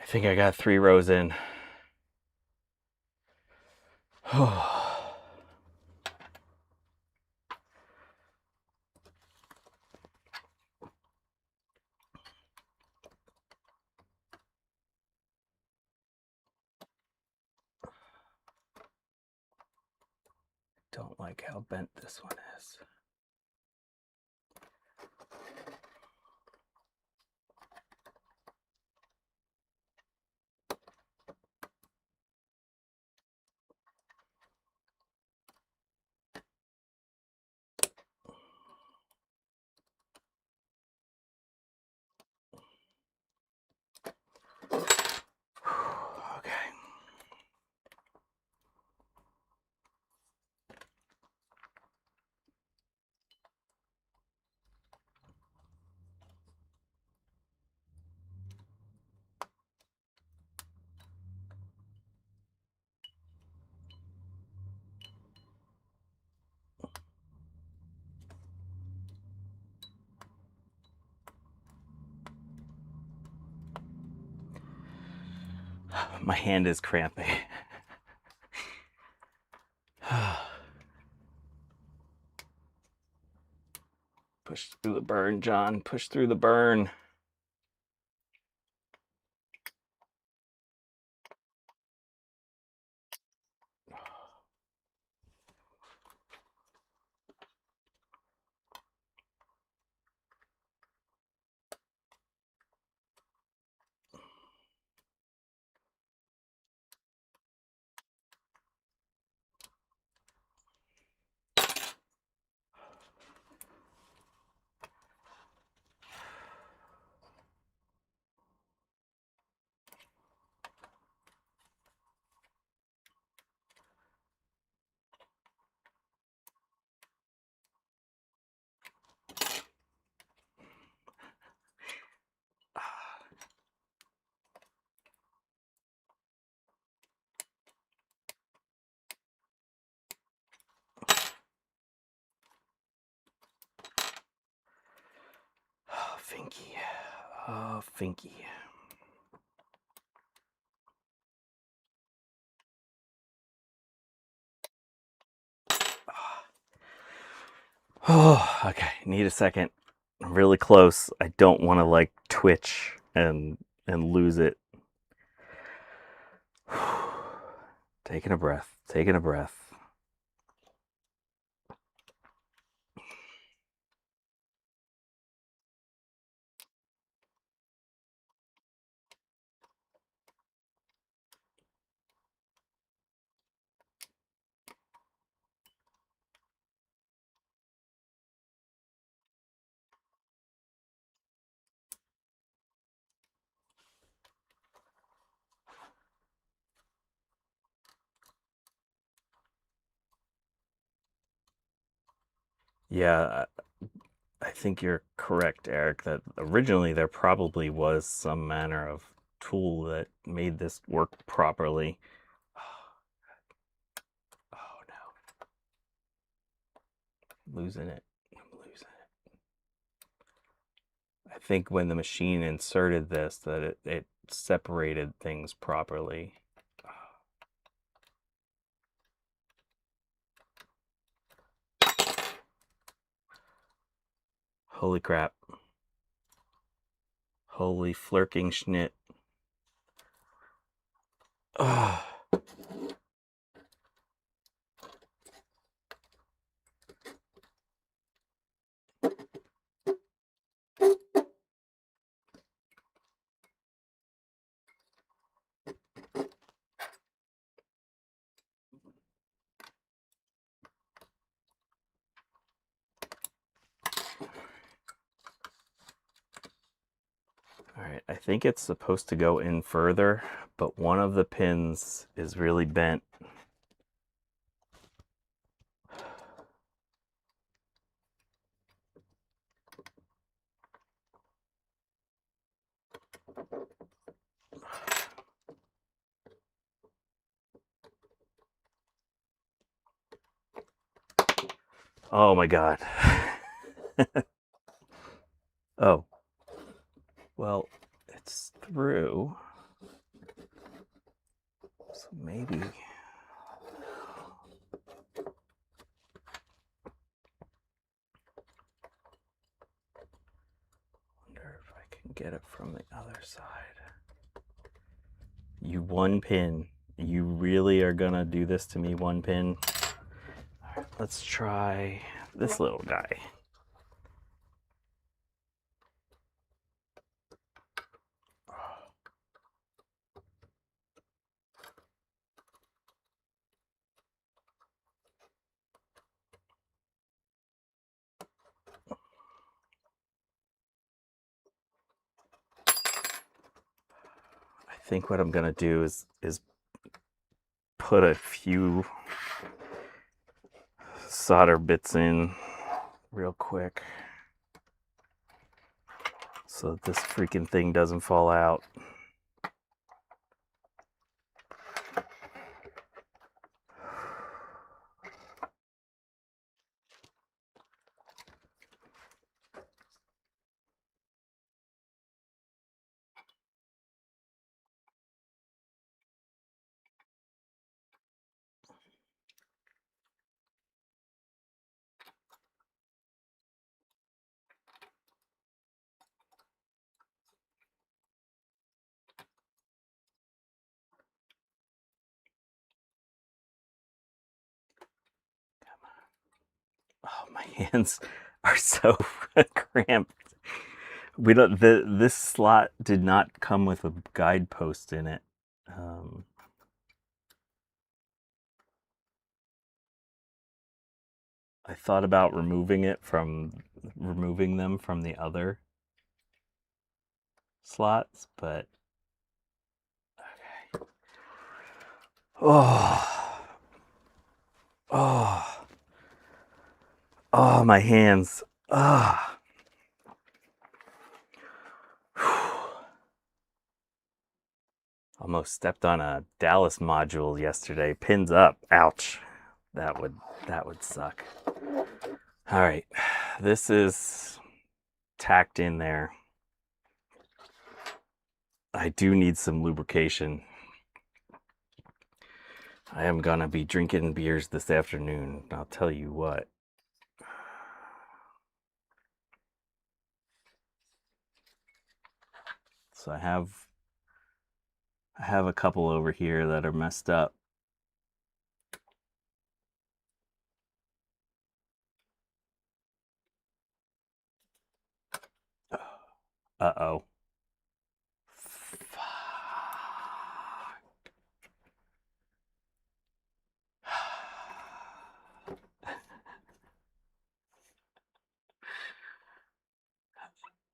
I think I got 3 rows in. Don't like how bent this one is. Okay. My hand is cramping. Push through the burn, John. Push through the burn. Oh, Finky. Oh, okay. Need a second. I'm really close. I don't want to like twitch and lose it. Taking a breath. Taking a breath. Yeah, I think you're correct, Eric, that originally there probably was some manner of tool that made this work properly. Oh no. Losing it. I'm losing it. I think when the machine inserted this that it separated things properly. Holy crap. Holy flirking schnit. Oh. All right, I think it's supposed to go in further, but one of the pins is really bent. Oh my God. Oh. Well, it's through. So maybe. Wonder if I can get it from the other side. You one pin. You really are gonna do this to me, one pin? All right, let's try this little guy. I think what I'm gonna do is put a few solder bits in real quick so that this freaking thing doesn't fall out. Oh, my hands are so cramped. We don't. This slot did not come with a guidepost in it. I thought about removing them from the other slots, but okay. Oh, oh, oh, my hands. Ah. Almost stepped on a Dallas module yesterday. Pins up. Ouch. That would suck. All right. This is tacked in there. I do need some lubrication. I am gonna be drinking beers this afternoon. I'll tell you what. So I have a couple over here that are messed up. Uh-oh.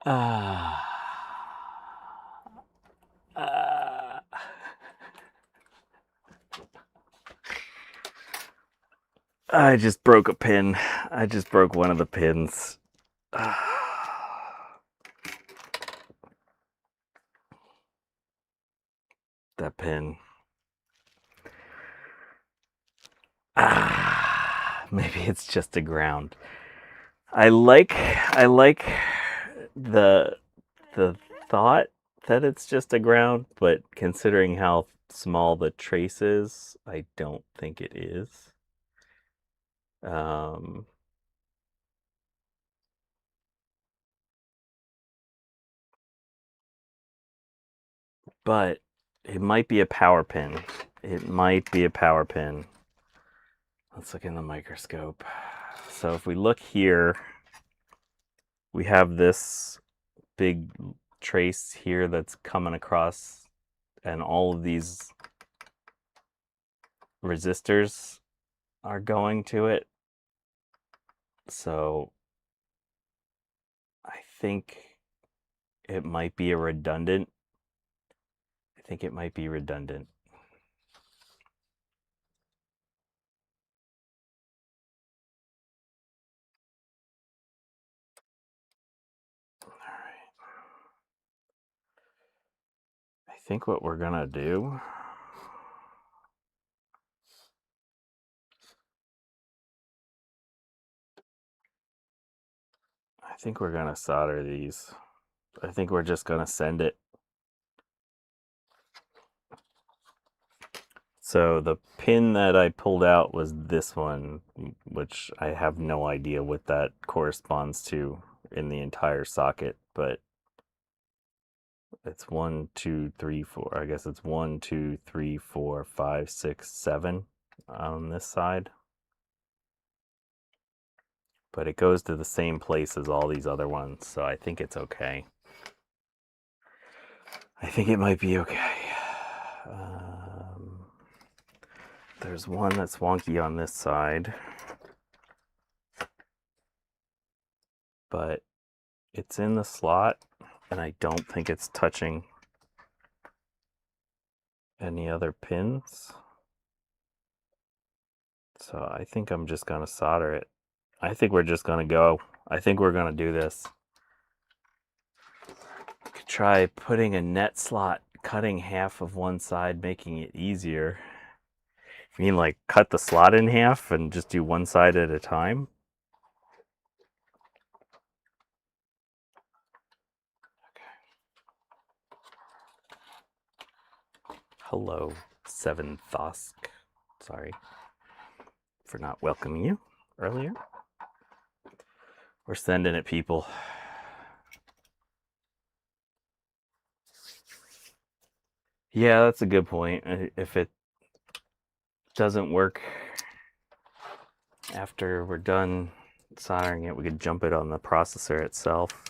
Ah. I just broke a pin. I just broke one of the pins. That pin. Maybe it's just a ground. I like the thought that it's just a ground, but considering how small the trace is, I don't think it is. But it might be a power pin. It might be a power pin. Let's look in the microscope. So if we look here, we have this big trace here that's coming across, and all of these resistors are going to it. So I think it might be a redundant. I think it might be redundant. All right. I think what we're gonna do, I think we're gonna solder these. I think we're just gonna send it. So the pin that I pulled out was this one, which I have no idea what that corresponds to in the entire socket, but it's 1, 2, 3, 4. I guess it's 1, 2, 3, 4, 5, 6, 7 on this side. But it goes to the same place as all these other ones, so I think it's okay. I think it might be okay. There's one that's wonky on this side, but it's in the slot, and I don't think it's touching any other pins. So I think I'm just gonna solder it. I think we're just gonna go. I think we're gonna do this. Could try putting a net slot, cutting half of one side, making it easier. You mean like cut the slot in half and just do one side at a time? Hello, Seven Thosk. Sorry for not welcoming you earlier. We're sending it, people. Yeah, that's a good point. If it doesn't work after we're done soldering it, we could jump it on the processor itself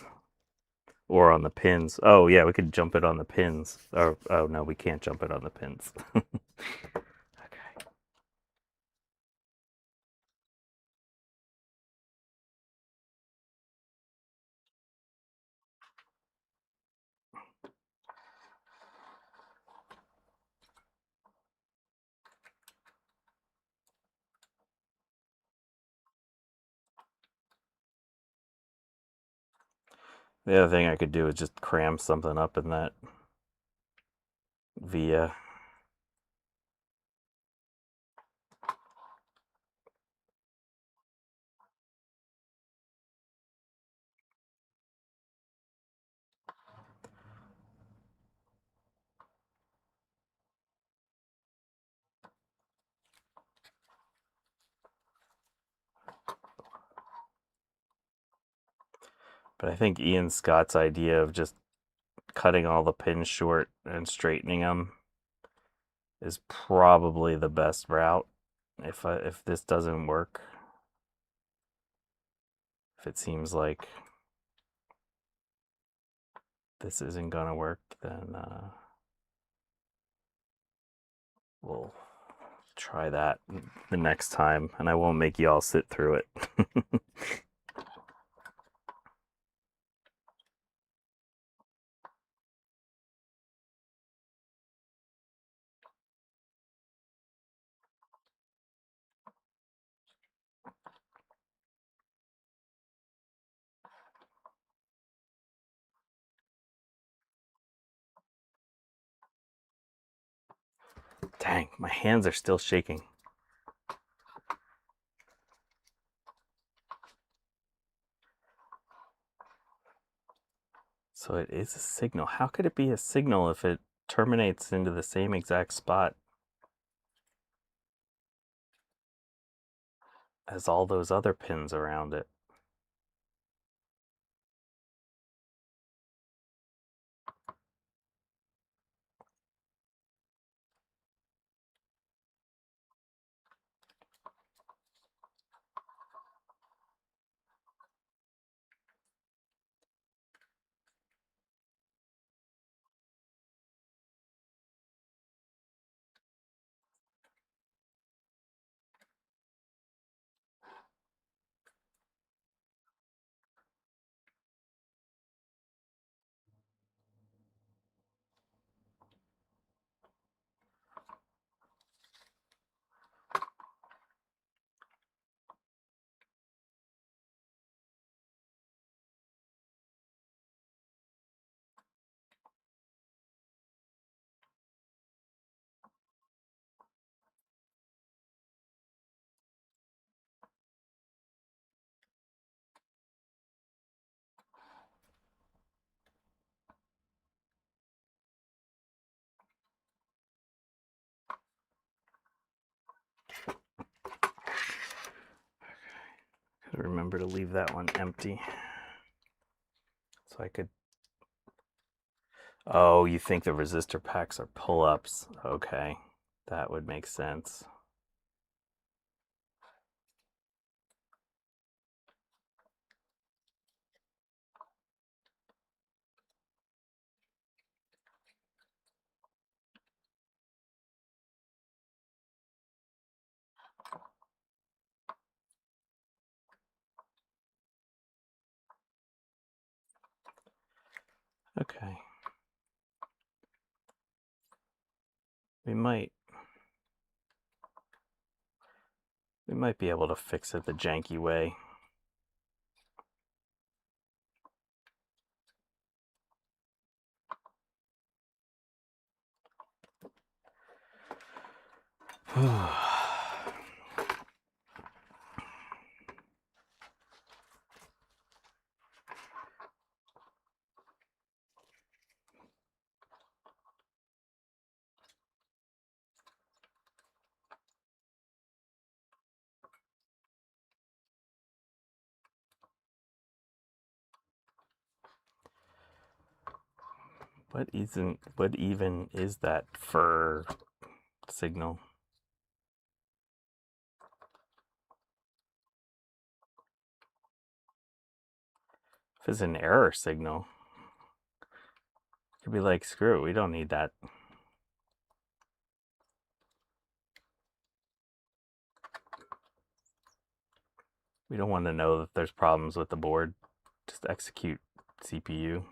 or on the pins. Oh yeah, we could jump it on the pins. Oh no, we can't jump it on the pins. Okay. The other thing I could do is just cram something up in that via. But I think Ian Scott's idea of just cutting all the pins short and straightening them is probably the best route. If this doesn't work, if it seems like this isn't gonna work, then we'll try that the next time, and I won't make you all sit through it. Dang, my hands are still shaking. So it is a signal. How could it be a signal if it terminates into the same exact spot as all those other pins around it? Remember to leave that one empty. So I could... Oh, you think the resistor packs are pull-ups. Okay, that would make sense. Okay. We might be able to fix it the janky way. What even is that fur signal? If it's an error signal, it could be like, screw it, we don't need that. We don't want to know that there's problems with the board. Just execute CPU.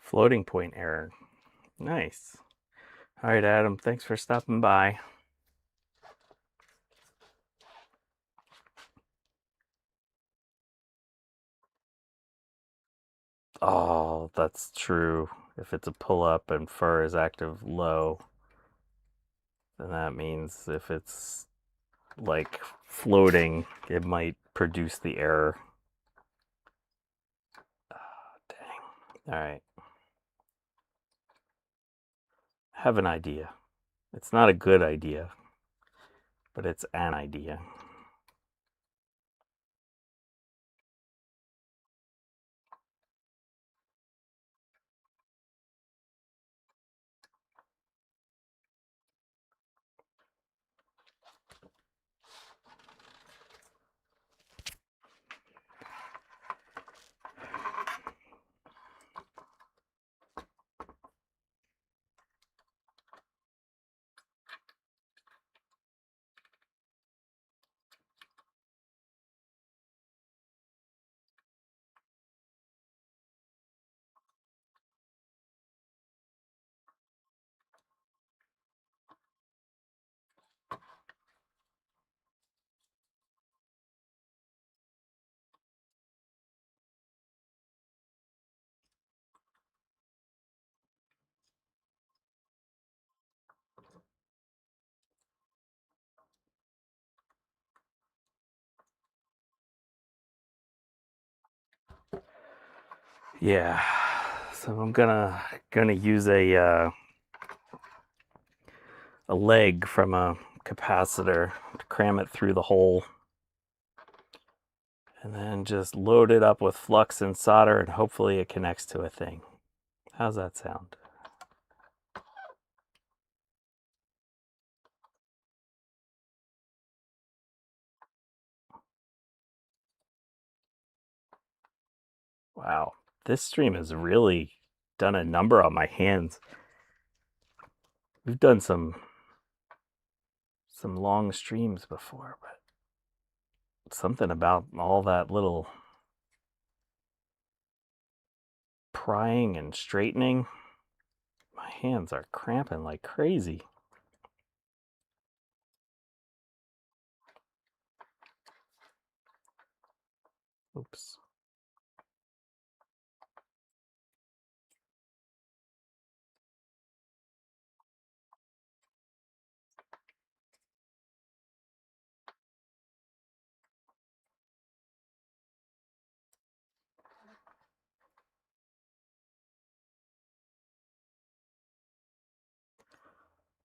Floating point error. Nice. All right, Adam, thanks for stopping by. Oh, that's true. If it's a pull-up and fur is active low, then that means if it's like floating, it might produce the error. Oh, dang. All right. I have an idea. It's not a good idea, but it's an idea. Yeah, so I'm gonna use a leg from a capacitor to cram it through the hole, and then just load it up with flux and solder, and hopefully it connects to a thing. How's that sound? Wow, this stream has really done a number on my hands. We've done some long streams before, but something about all that little prying and straightening, my hands are cramping like crazy. Oops.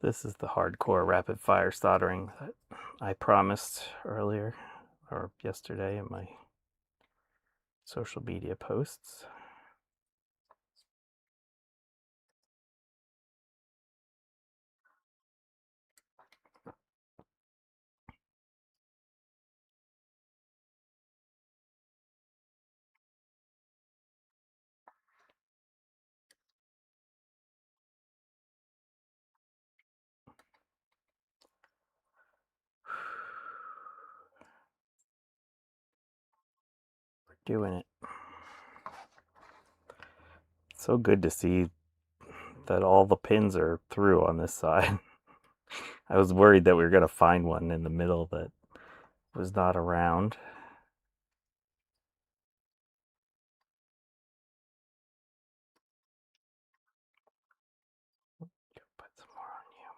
This is the hardcore rapid fire soldering that I promised earlier or yesterday in my social media posts. We're doing it. It's so good to see that all the pins are through on this side. I was worried that we were going to find one in the middle that was not around. Put some more on you.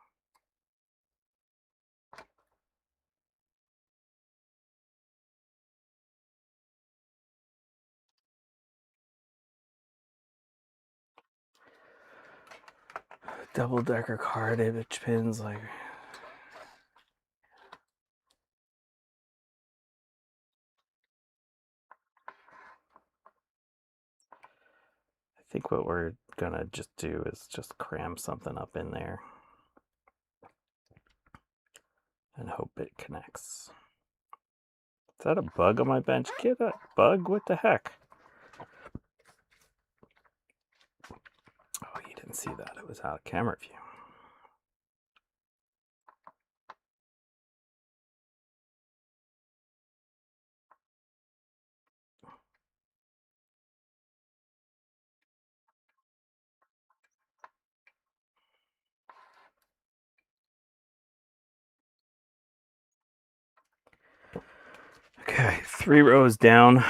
Double-decker card image pins, like I think what we're gonna just do is just cram something up in there and hope it connects. Is that a bug on my bench? Get that bug? What the heck? Oh, you didn't see that. It was out of camera view. Okay, 3 rows down.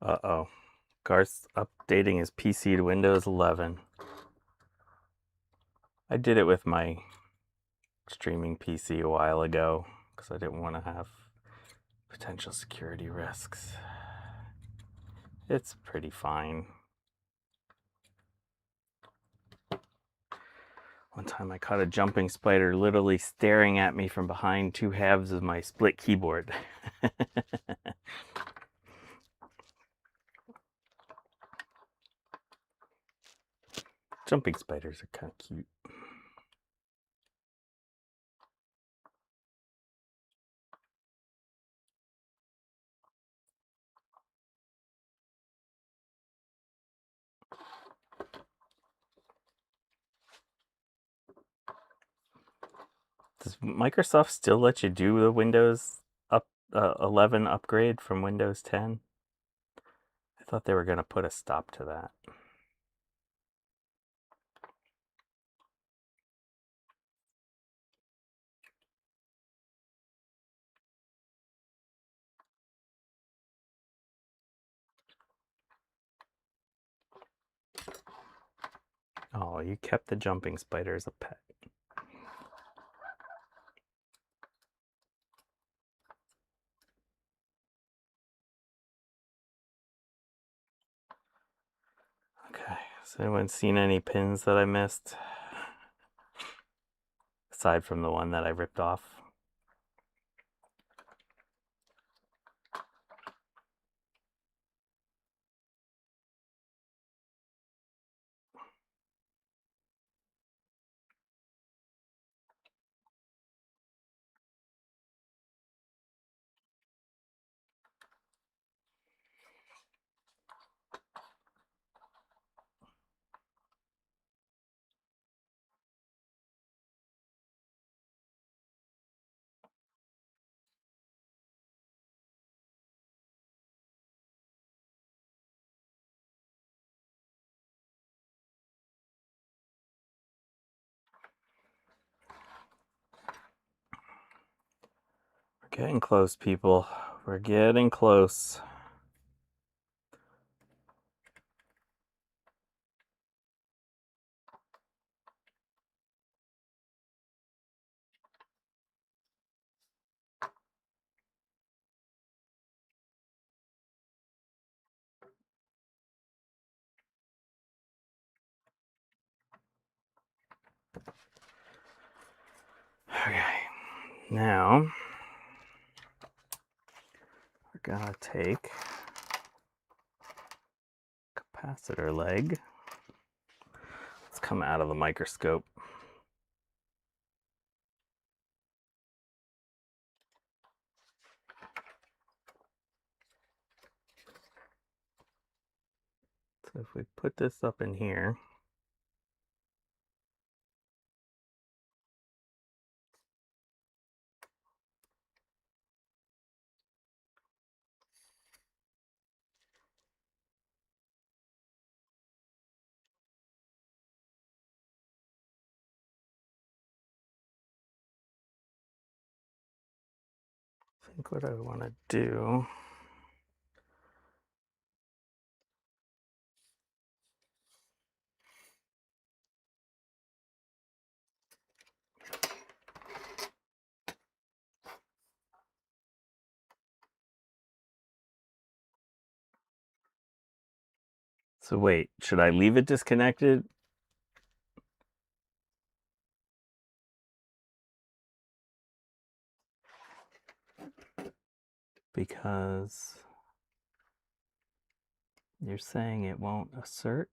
Uh-oh. Garth's updating his PC to Windows 11. I did it with my streaming PC a while ago because I didn't want to have potential security risks. It's pretty fine. One time I caught a jumping spider literally staring at me from behind 2 halves of my split keyboard. Jumping spiders are kind of cute. Does Microsoft still let you do the Windows 11 upgrade from Windows 10? I thought they were going to put a stop to that. Oh, you kept the jumping spider as a pet. Okay, has anyone seen any pins that I missed? Aside from the one that I ripped off. We're getting close, people. We're getting close. Okay, now we're gonna take capacitor leg. Let's come out of the microscope. So if we put this up in here, I think what I want to do So wait, should I leave it disconnected? because you're saying it won't assert.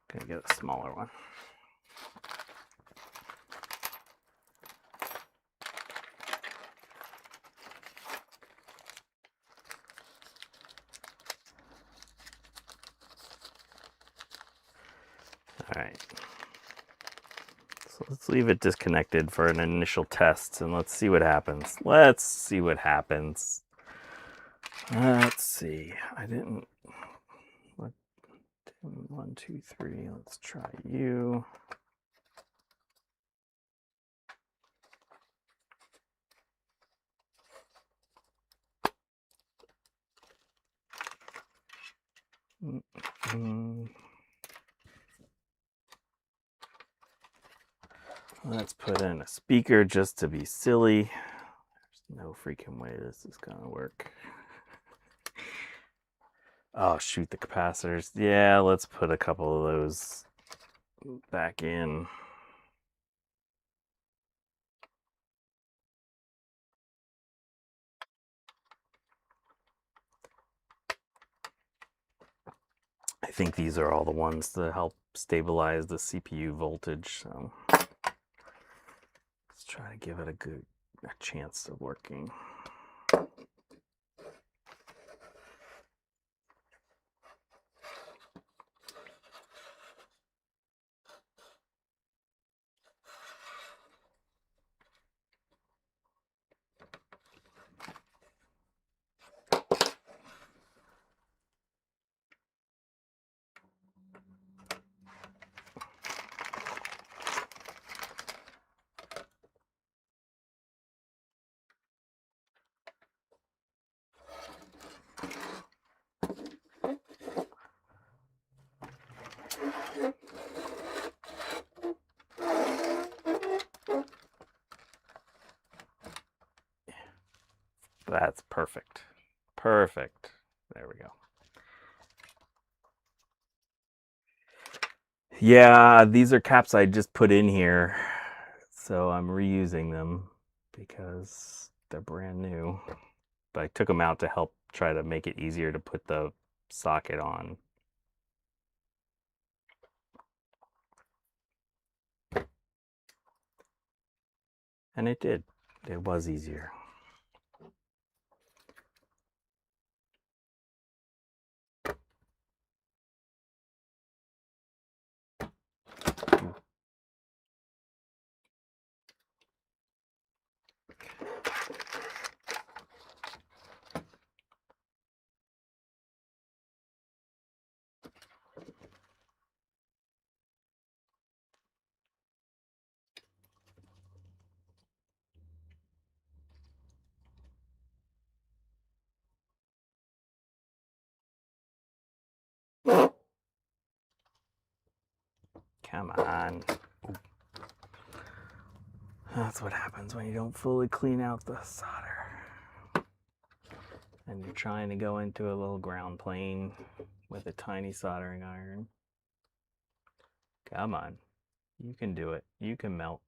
Gonna get a smaller one. All right. So let's leave it disconnected for an initial test and let's see what happens. Let's see what happens. Let's see. I didn't. What? 1, 2, 3. Let's try you. Let's put in a speaker just to be silly. There's no freaking way this is gonna work. Oh, shoot, the capacitors. Yeah, let's put a couple of those back in. I think these are all the ones to help stabilize the CPU voltage. So let's try to give it a chance of working. That's perfect. Perfect. There we go. Yeah, these are caps I just put in here. So I'm reusing them because they're brand new. But I took them out to help try to make it easier to put the socket on. And it did. It was easier. Come on. That's what happens when you don't fully clean out the solder. And you're trying to go into a little ground plane with a tiny soldering iron. Come on. You can do it. You can melt.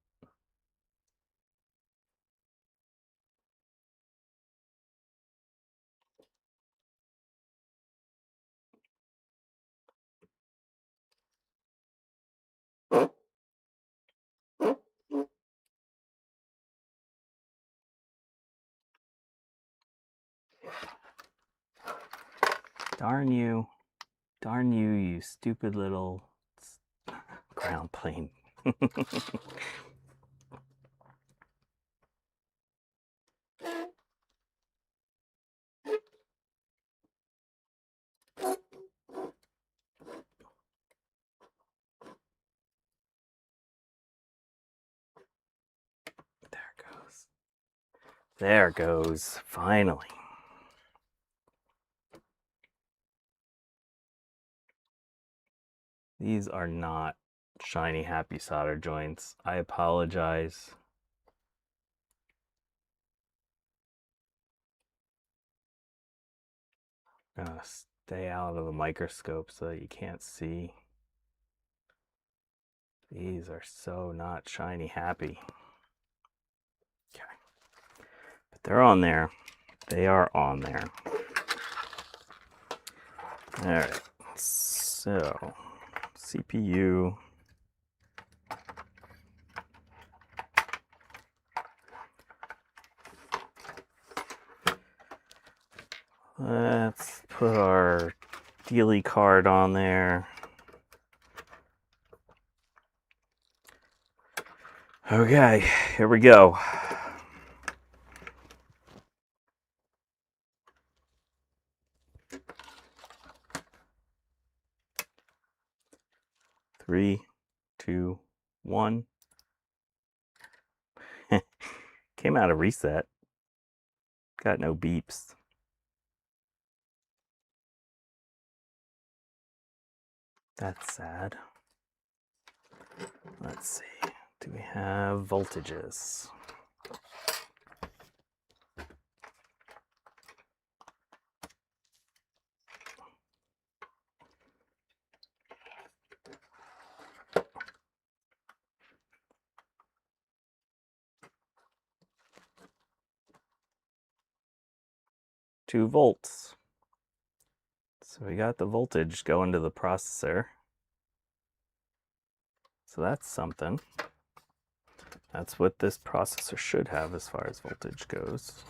Darn you. Darn you, you stupid little ground plane. There it goes. There it goes. Finally. These are not shiny, happy solder joints. I apologize. Gonna stay out of the microscope so that you can't see. These are so not shiny happy. Okay. But they're on there. They are on there. Alright. So, CPU. Let's put our dealy card on there. Okay, here we go. Three, two, one. Came out of reset. Got no beeps. That's sad. Let's see. Do we have voltages? Two volts. So we got the voltage going to the processor. So that's something. That's what this processor should have as far as voltage goes.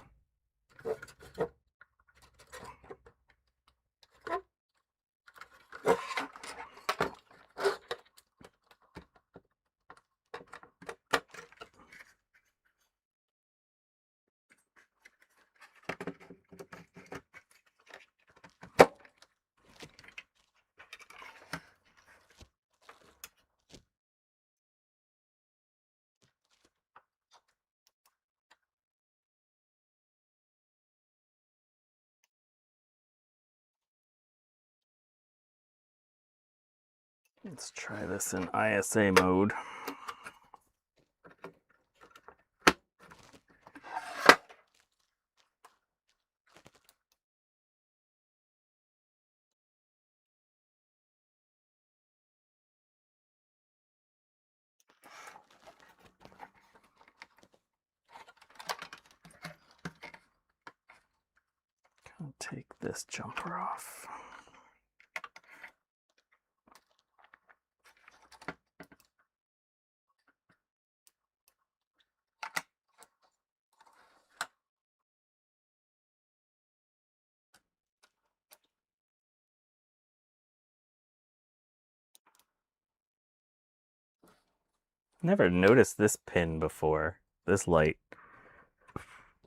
Let's try this in ISA mode. I'll take this jumper off. Never noticed this pin before. This light.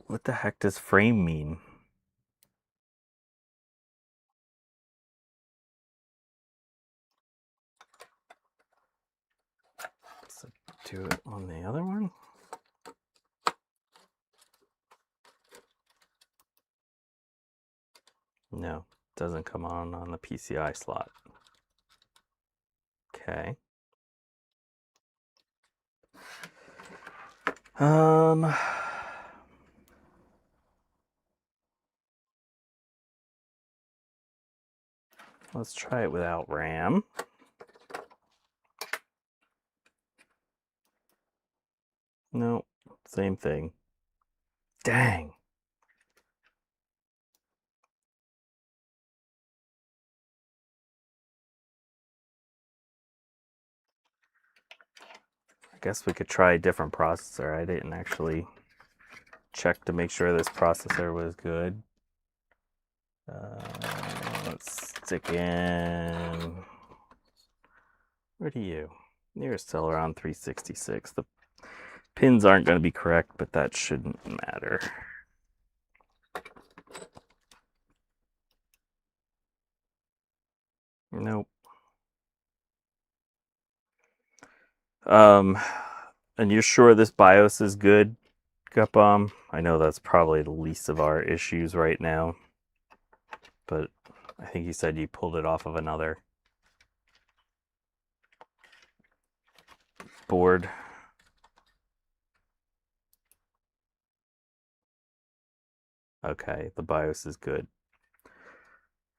What the heck does frame mean? Let's do it on the other one. No, doesn't come on the PCI slot. Okay. Let's try it without RAM. No, same thing. Dang. I guess we could try a different processor. I didn't actually check to make sure this processor was good. Let's stick in. Where do you? You're still around 366. The pins aren't going to be correct, but that shouldn't matter. Nope. And you're sure this BIOS is good, Gutbomb? I know that's probably the least of our issues right now, but I think you said you pulled it off of another board. Okay, the BIOS is good.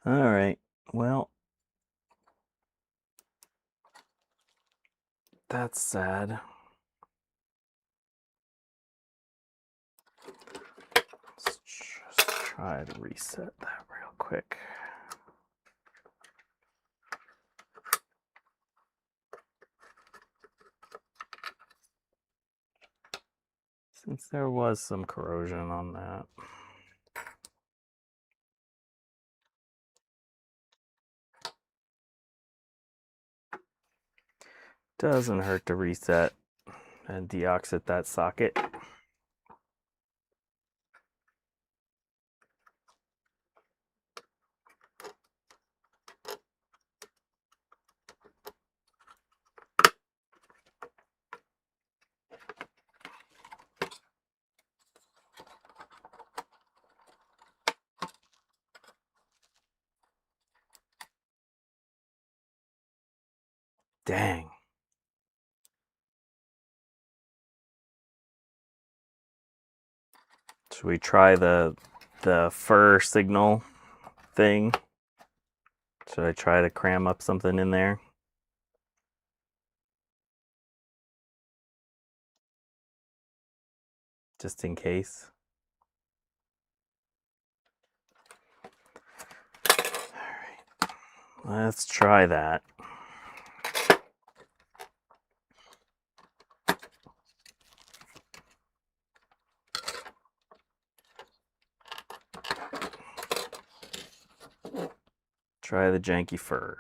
All right. Well, that's sad. Let's just try to reset that real quick. Since there was some corrosion on that. Doesn't hurt to reset and deoxit that socket. Dang. Should we try the fur signal thing? Should I try to cram up something in there? Just in case. All right. Let's try that. Try the janky fur.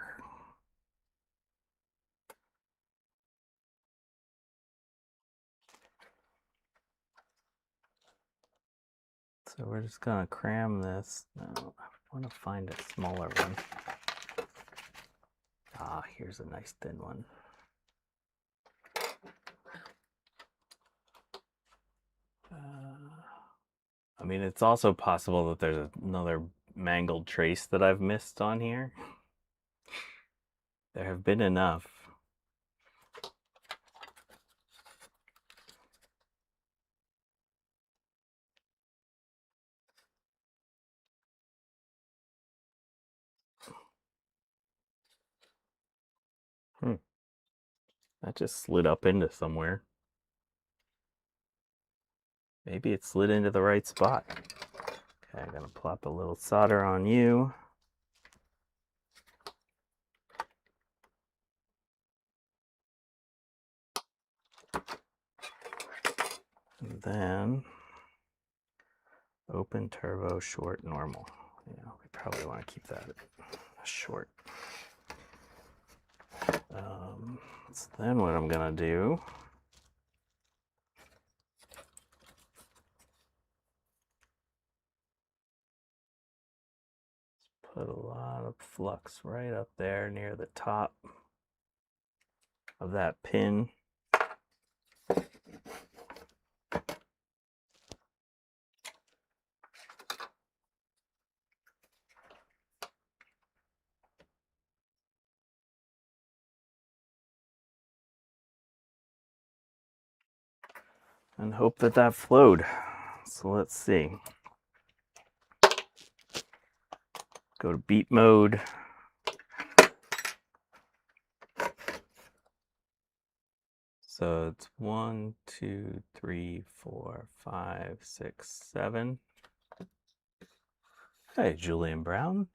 So we're just gonna cram this. No, I want to find a smaller one. Ah, here's a nice thin one. I mean, it's also possible that there's another mangled trace that I've missed on here. There have been enough. That just slid up into somewhere. Maybe it slid into the right spot. Okay, I'm gonna plop a little solder on you. And then open, turbo, short, normal. Yeah, we probably want to keep that short. So then what I'm gonna do is put a lot of flux right up there near the top of that pin. And hope that that flowed. So let's see. Go to beat mode. So it's 1, 2, 3, 4, 5, 6, 7. Hey, Julian Brown.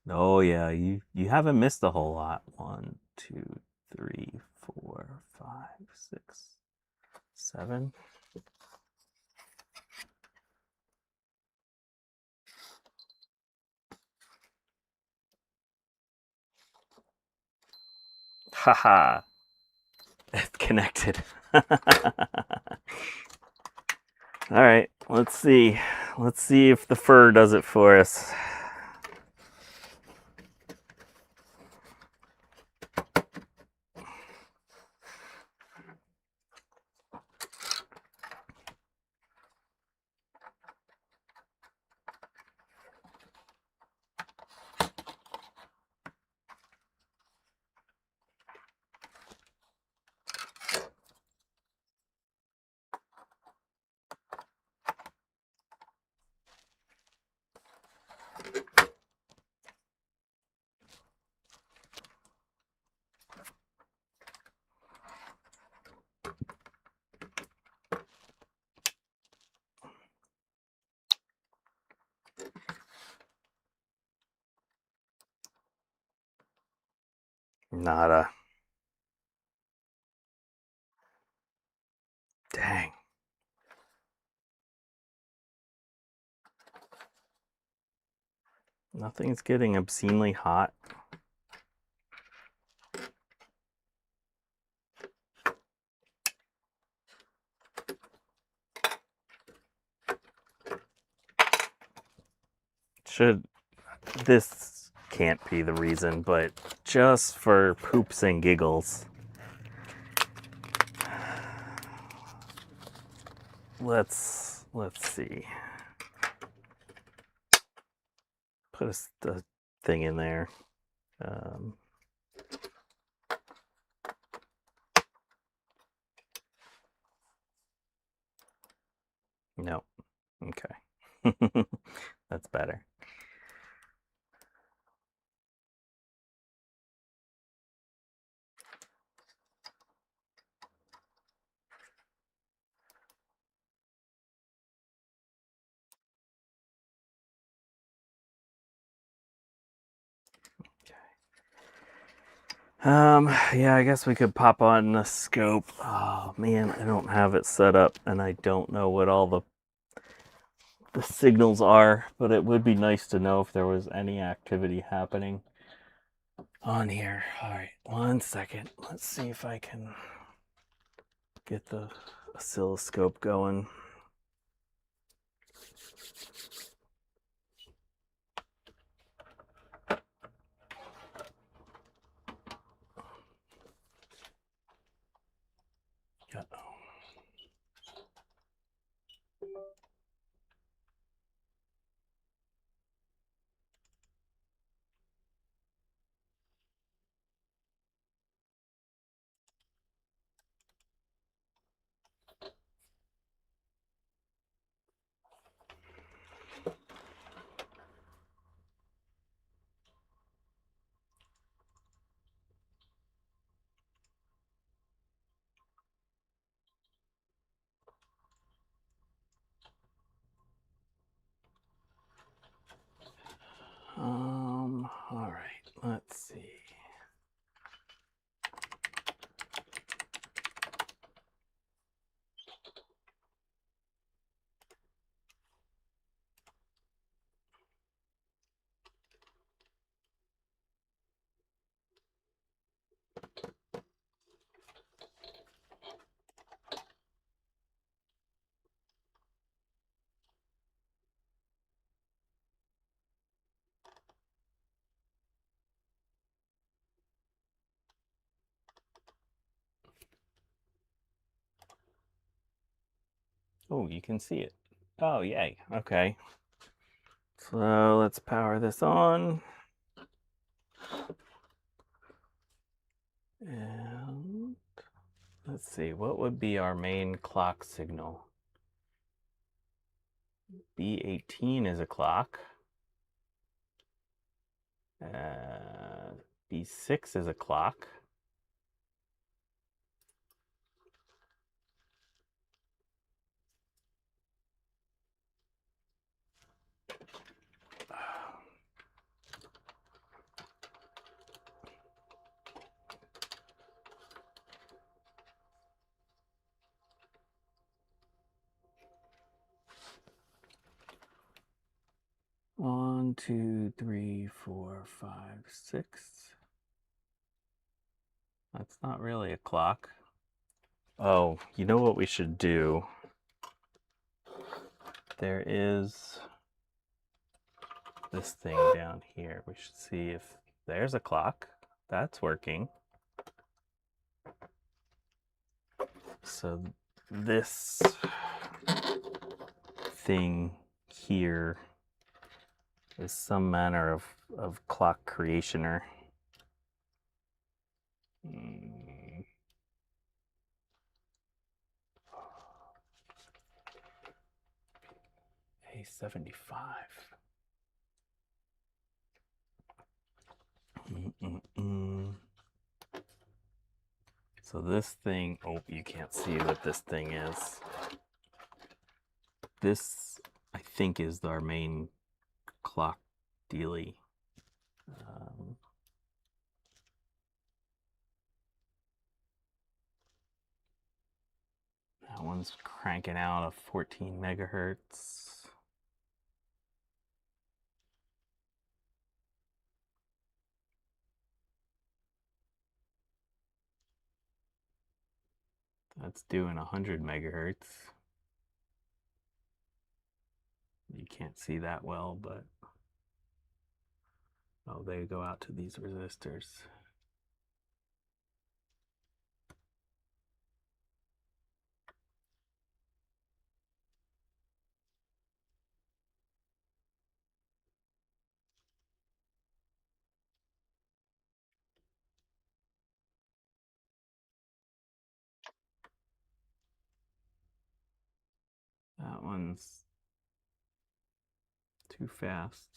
Oh yeah, you haven't missed a whole lot. 1, 2, 3, 4, 5, 6, 7. Haha. It's connected. All right, let's see. Let's see if the fur does it for us. Nada. Dang. Nothing's getting obscenely hot. This can't be the reason, but just for poops and giggles, let's see. Put a thing in there. No. Okay. That's better. Yeah, I guess we could pop on the scope. Oh man, I don't have it set up and I don't know what all the signals are, but it would be nice to know if there was any activity happening on here. All right, 1 second. Let's see if I can get the oscilloscope going. All right, let's see. Oh, you can see it. Oh, yay. Okay. So let's power this on. And let's see, what would be our main clock signal? B18 is a clock. B6 is a clock. One, two, three, four, five, six. That's not really a clock. Oh, you know what we should do? There is this thing down here. We should see if there's a clock. That's working. So this thing here is some manner of clock creationer. A75. So this thing, oh, you can't see what this thing is. This, I think, is our main clock dealy. one's cranking out a 14 megahertz. That's doing 100 megahertz. You can't see that well, but oh, they go out to these resistors. That one's too fast.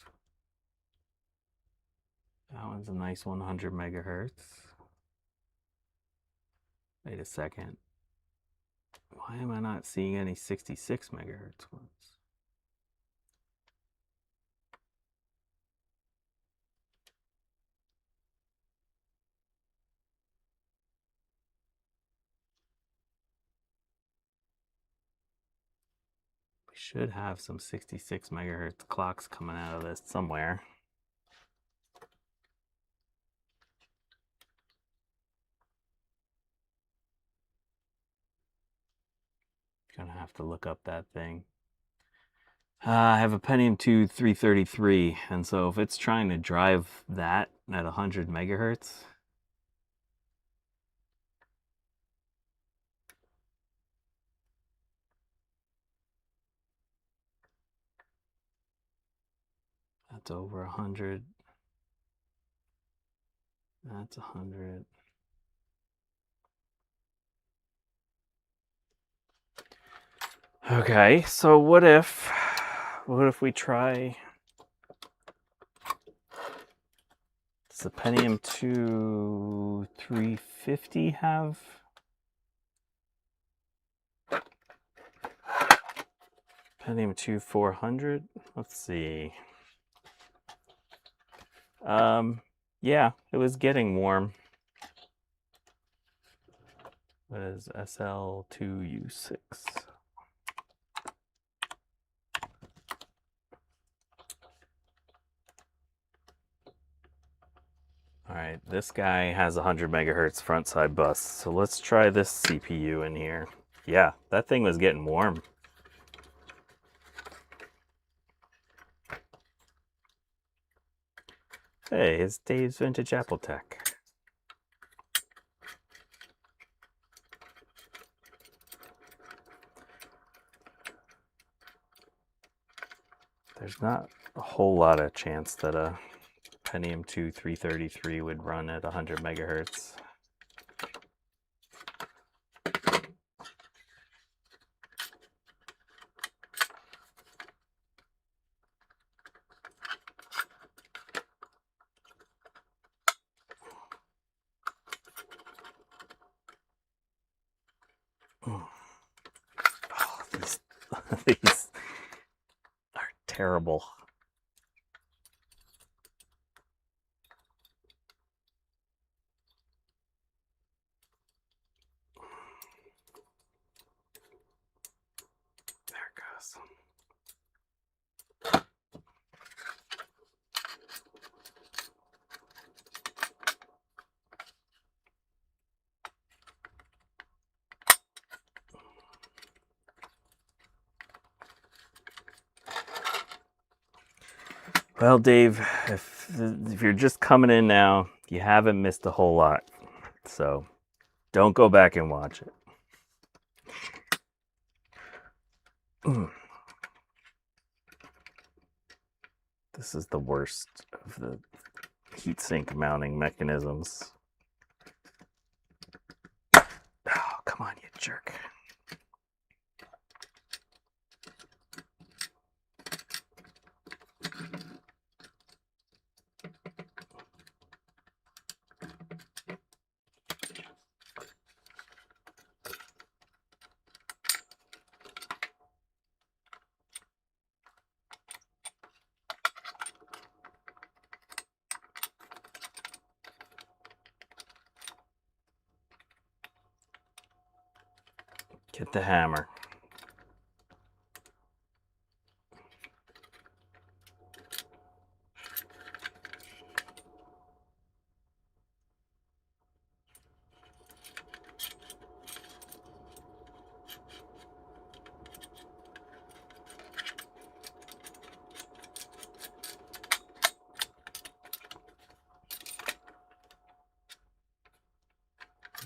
That one's a nice 100 megahertz. Wait a second. Why am I not seeing any 66 megahertz ones? We should have some 66 megahertz clocks coming out of this somewhere. Gonna have to look up that thing. I have a Pentium II 333, and so if it's trying to drive that at 100 megahertz, that's over 100. That's 100. Okay, so what if we try, does the Pentium II 350 have Pentium II 400? Let's see. Yeah, it was getting warm. What is SL2U6? All right, this guy has 100 megahertz front side bus. So let's try this CPU in here. Yeah, that thing was getting warm. Hey, it's Dave's Vintage Apple Tech. There's not a whole lot of chance that a Pentium II 333 would run at 100 megahertz. Oh, these are terrible. There it goes. Well, Dave, if you're just coming in now, you haven't missed a whole lot. So don't go back and watch it. This is the worst of the heatsink mounting mechanisms. Oh, come on, you jerk. Get the hammer.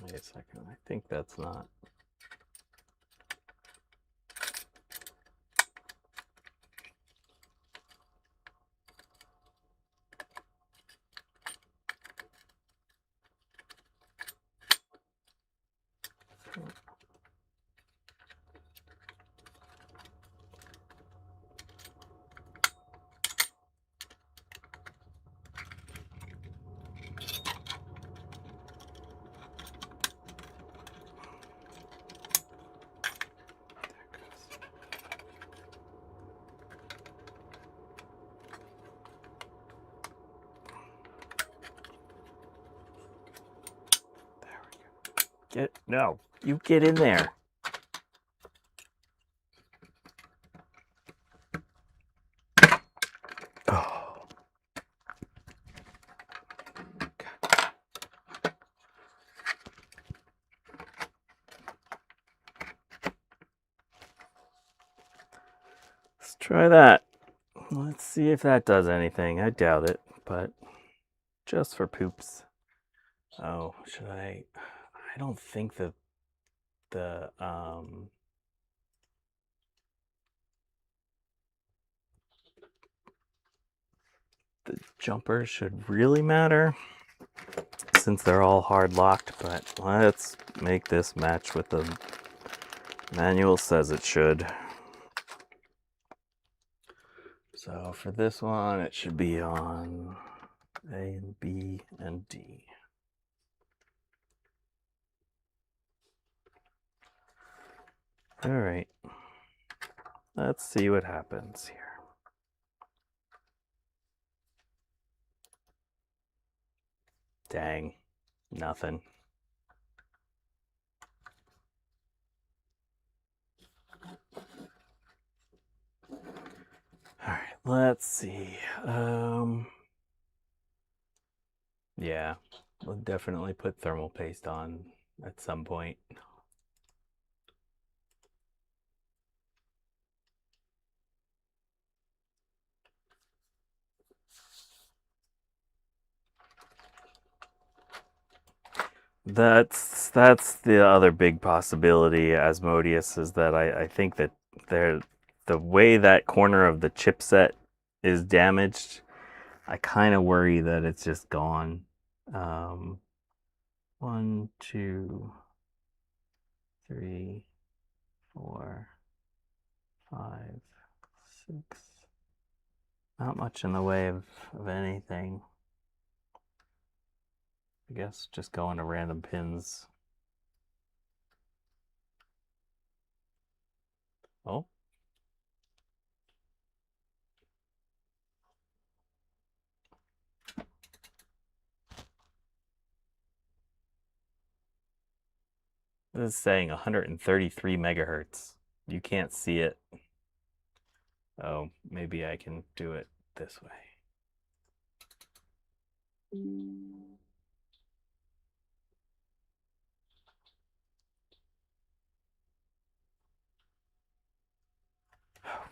Wait a second, I think that's not. No, you get in there. Oh. Let's try that. Let's see if that does anything. I doubt it, but just for poops. Oh, should I? I don't think that the jumpers should really matter since they're all hard locked, but let's make this match what the manual says it should. So for this one, it should be on A and B and D. All right, let's see what happens here. Dang, nothing. All right, let's see. Yeah, we'll definitely put thermal paste on at some point. That's the other big possibility, Asmodeus, is that I think that the way that corner of the chipset is damaged, I kind of worry that it's just gone. 1, 2, 3, 4, 5, 6. Not much in the way of anything. I guess just going to random pins. Oh. This is saying 133 megahertz. You can't see it. Oh, maybe I can do it this way.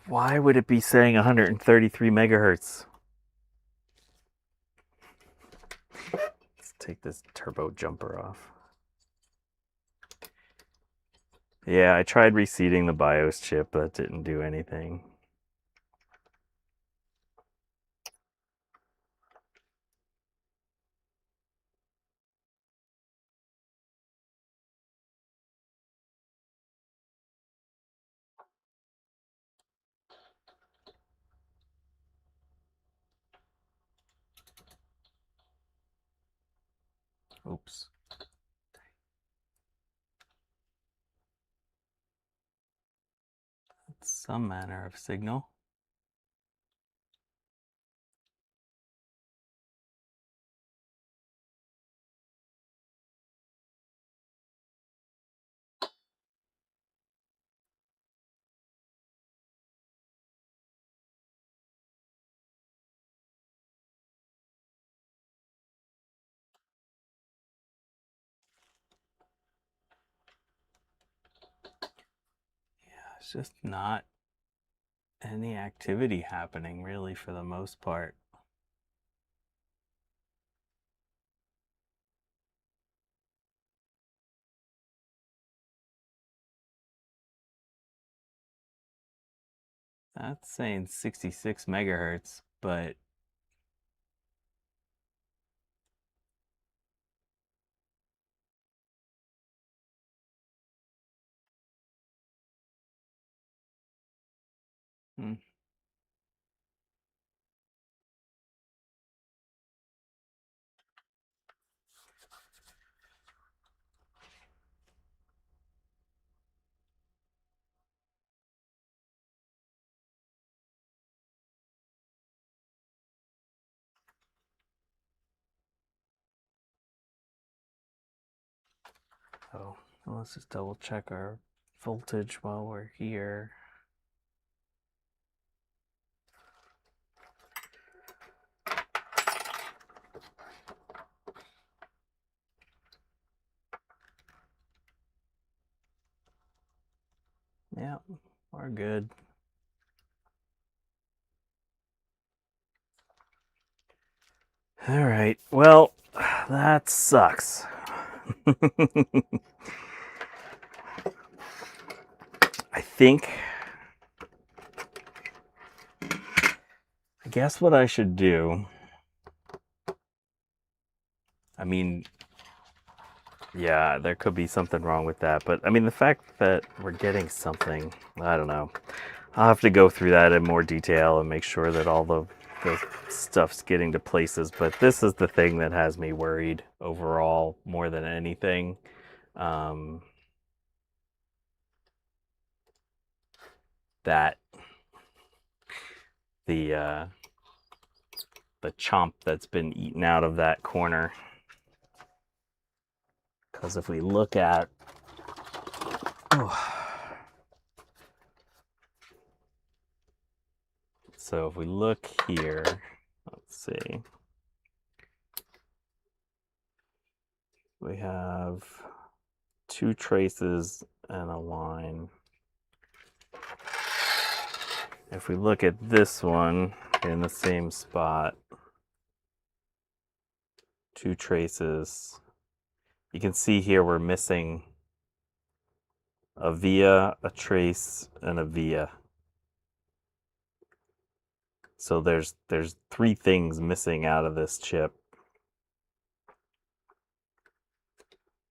Why would it be saying 133 megahertz? Let's take this turbo jumper off. Yeah, I tried reseating the BIOS chip, but that didn't do anything. Oops. That's some manner of signal. There's just not any activity happening really for the most part. That's saying 66 megahertz, but oh, well, let's just double check our voltage while we're here. Yeah, we're good. All right, well, that sucks. I guess what I should do, I mean, yeah, there could be something wrong with that, but I mean, the fact that we're getting something, I don't know. I'll have to go through that in more detail and make sure that all the stuff's getting to places, but this is the thing that has me worried overall more than anything. That the chomp that's been eaten out of that corner. Because if we look at, so if we look here, let's see, we have 2 traces and a line. If we look at this one in the same spot, 2 traces, you can see here we're missing a via, a trace, and a via. So there's 3 things missing out of this chip.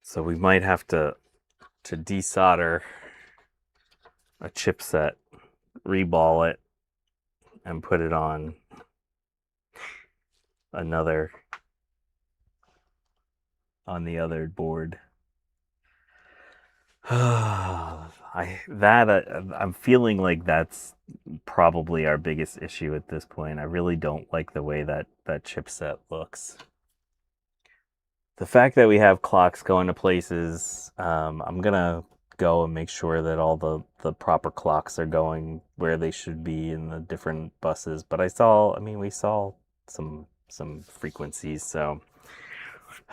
So we might have to desolder a chipset, reball it, and put it on another, on the other board. I'm feeling like that's probably our biggest issue at this point. I really don't like the way that chipset looks. The fact that we have clocks going to places, I'm gonna go and make sure that all the proper clocks are going where they should be in the different buses. But we saw some frequencies, so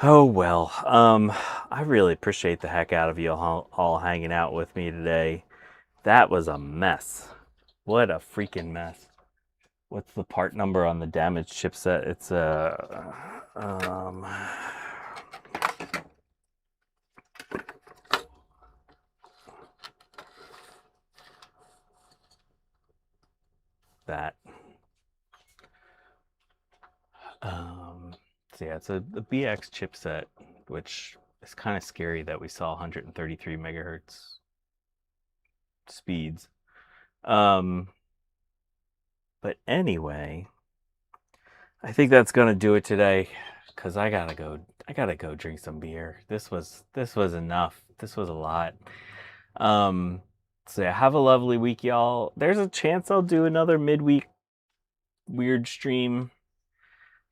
oh well. I really appreciate the heck out of you all hanging out with me today. That was a mess. What a freaking mess. What's the part number on the damaged chipset? It's that. So yeah, it's a BX chipset, which is kind of scary that we saw 133 megahertz speeds. But anyway, I think that's gonna do it today, because I gotta go drink some beer. This was enough. This was a lot. So yeah, have a lovely week, y'all. There's a chance I'll do another midweek weird stream.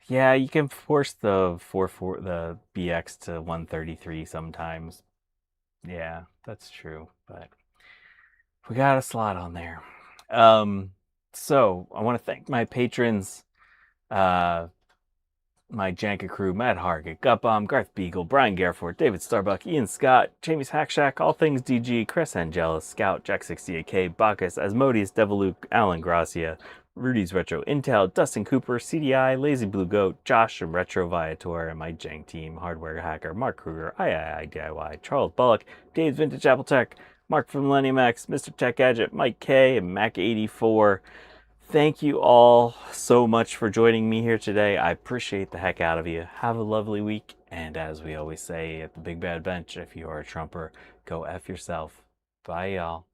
Yeah, you can force the the BX to 133 sometimes. Yeah, that's true, but we got a slot on there. So I want to thank my patrons. my Janka crew, Matt Hargett, Gutbomb, Garth Beagle, Brian Gareford, David Starbuck, Ian Scott, Jamie's Hack Shack, All Things DG, Chris Angelis, Scout, Jack68K, Bacchus, Asmodeus, Deviluke, Alan Gracia, Rudy's Retro Intel, Dustin Cooper, CDI, Lazy Blue Goat, Josh from Retro Viator, and my Jank team, Hardware Hacker, Mark Kruger, III DIY, Charles Bullock, Dave's Vintage Apple Tech, Mark from Millennium X, Mr. Tech Gadget, Mike K, and Mac84. Thank you all so much for joining me here today. I appreciate the heck out of you. Have a lovely week. And as we always say at the Big Bad Bench, if you are a Trumper, go F yourself. Bye, y'all.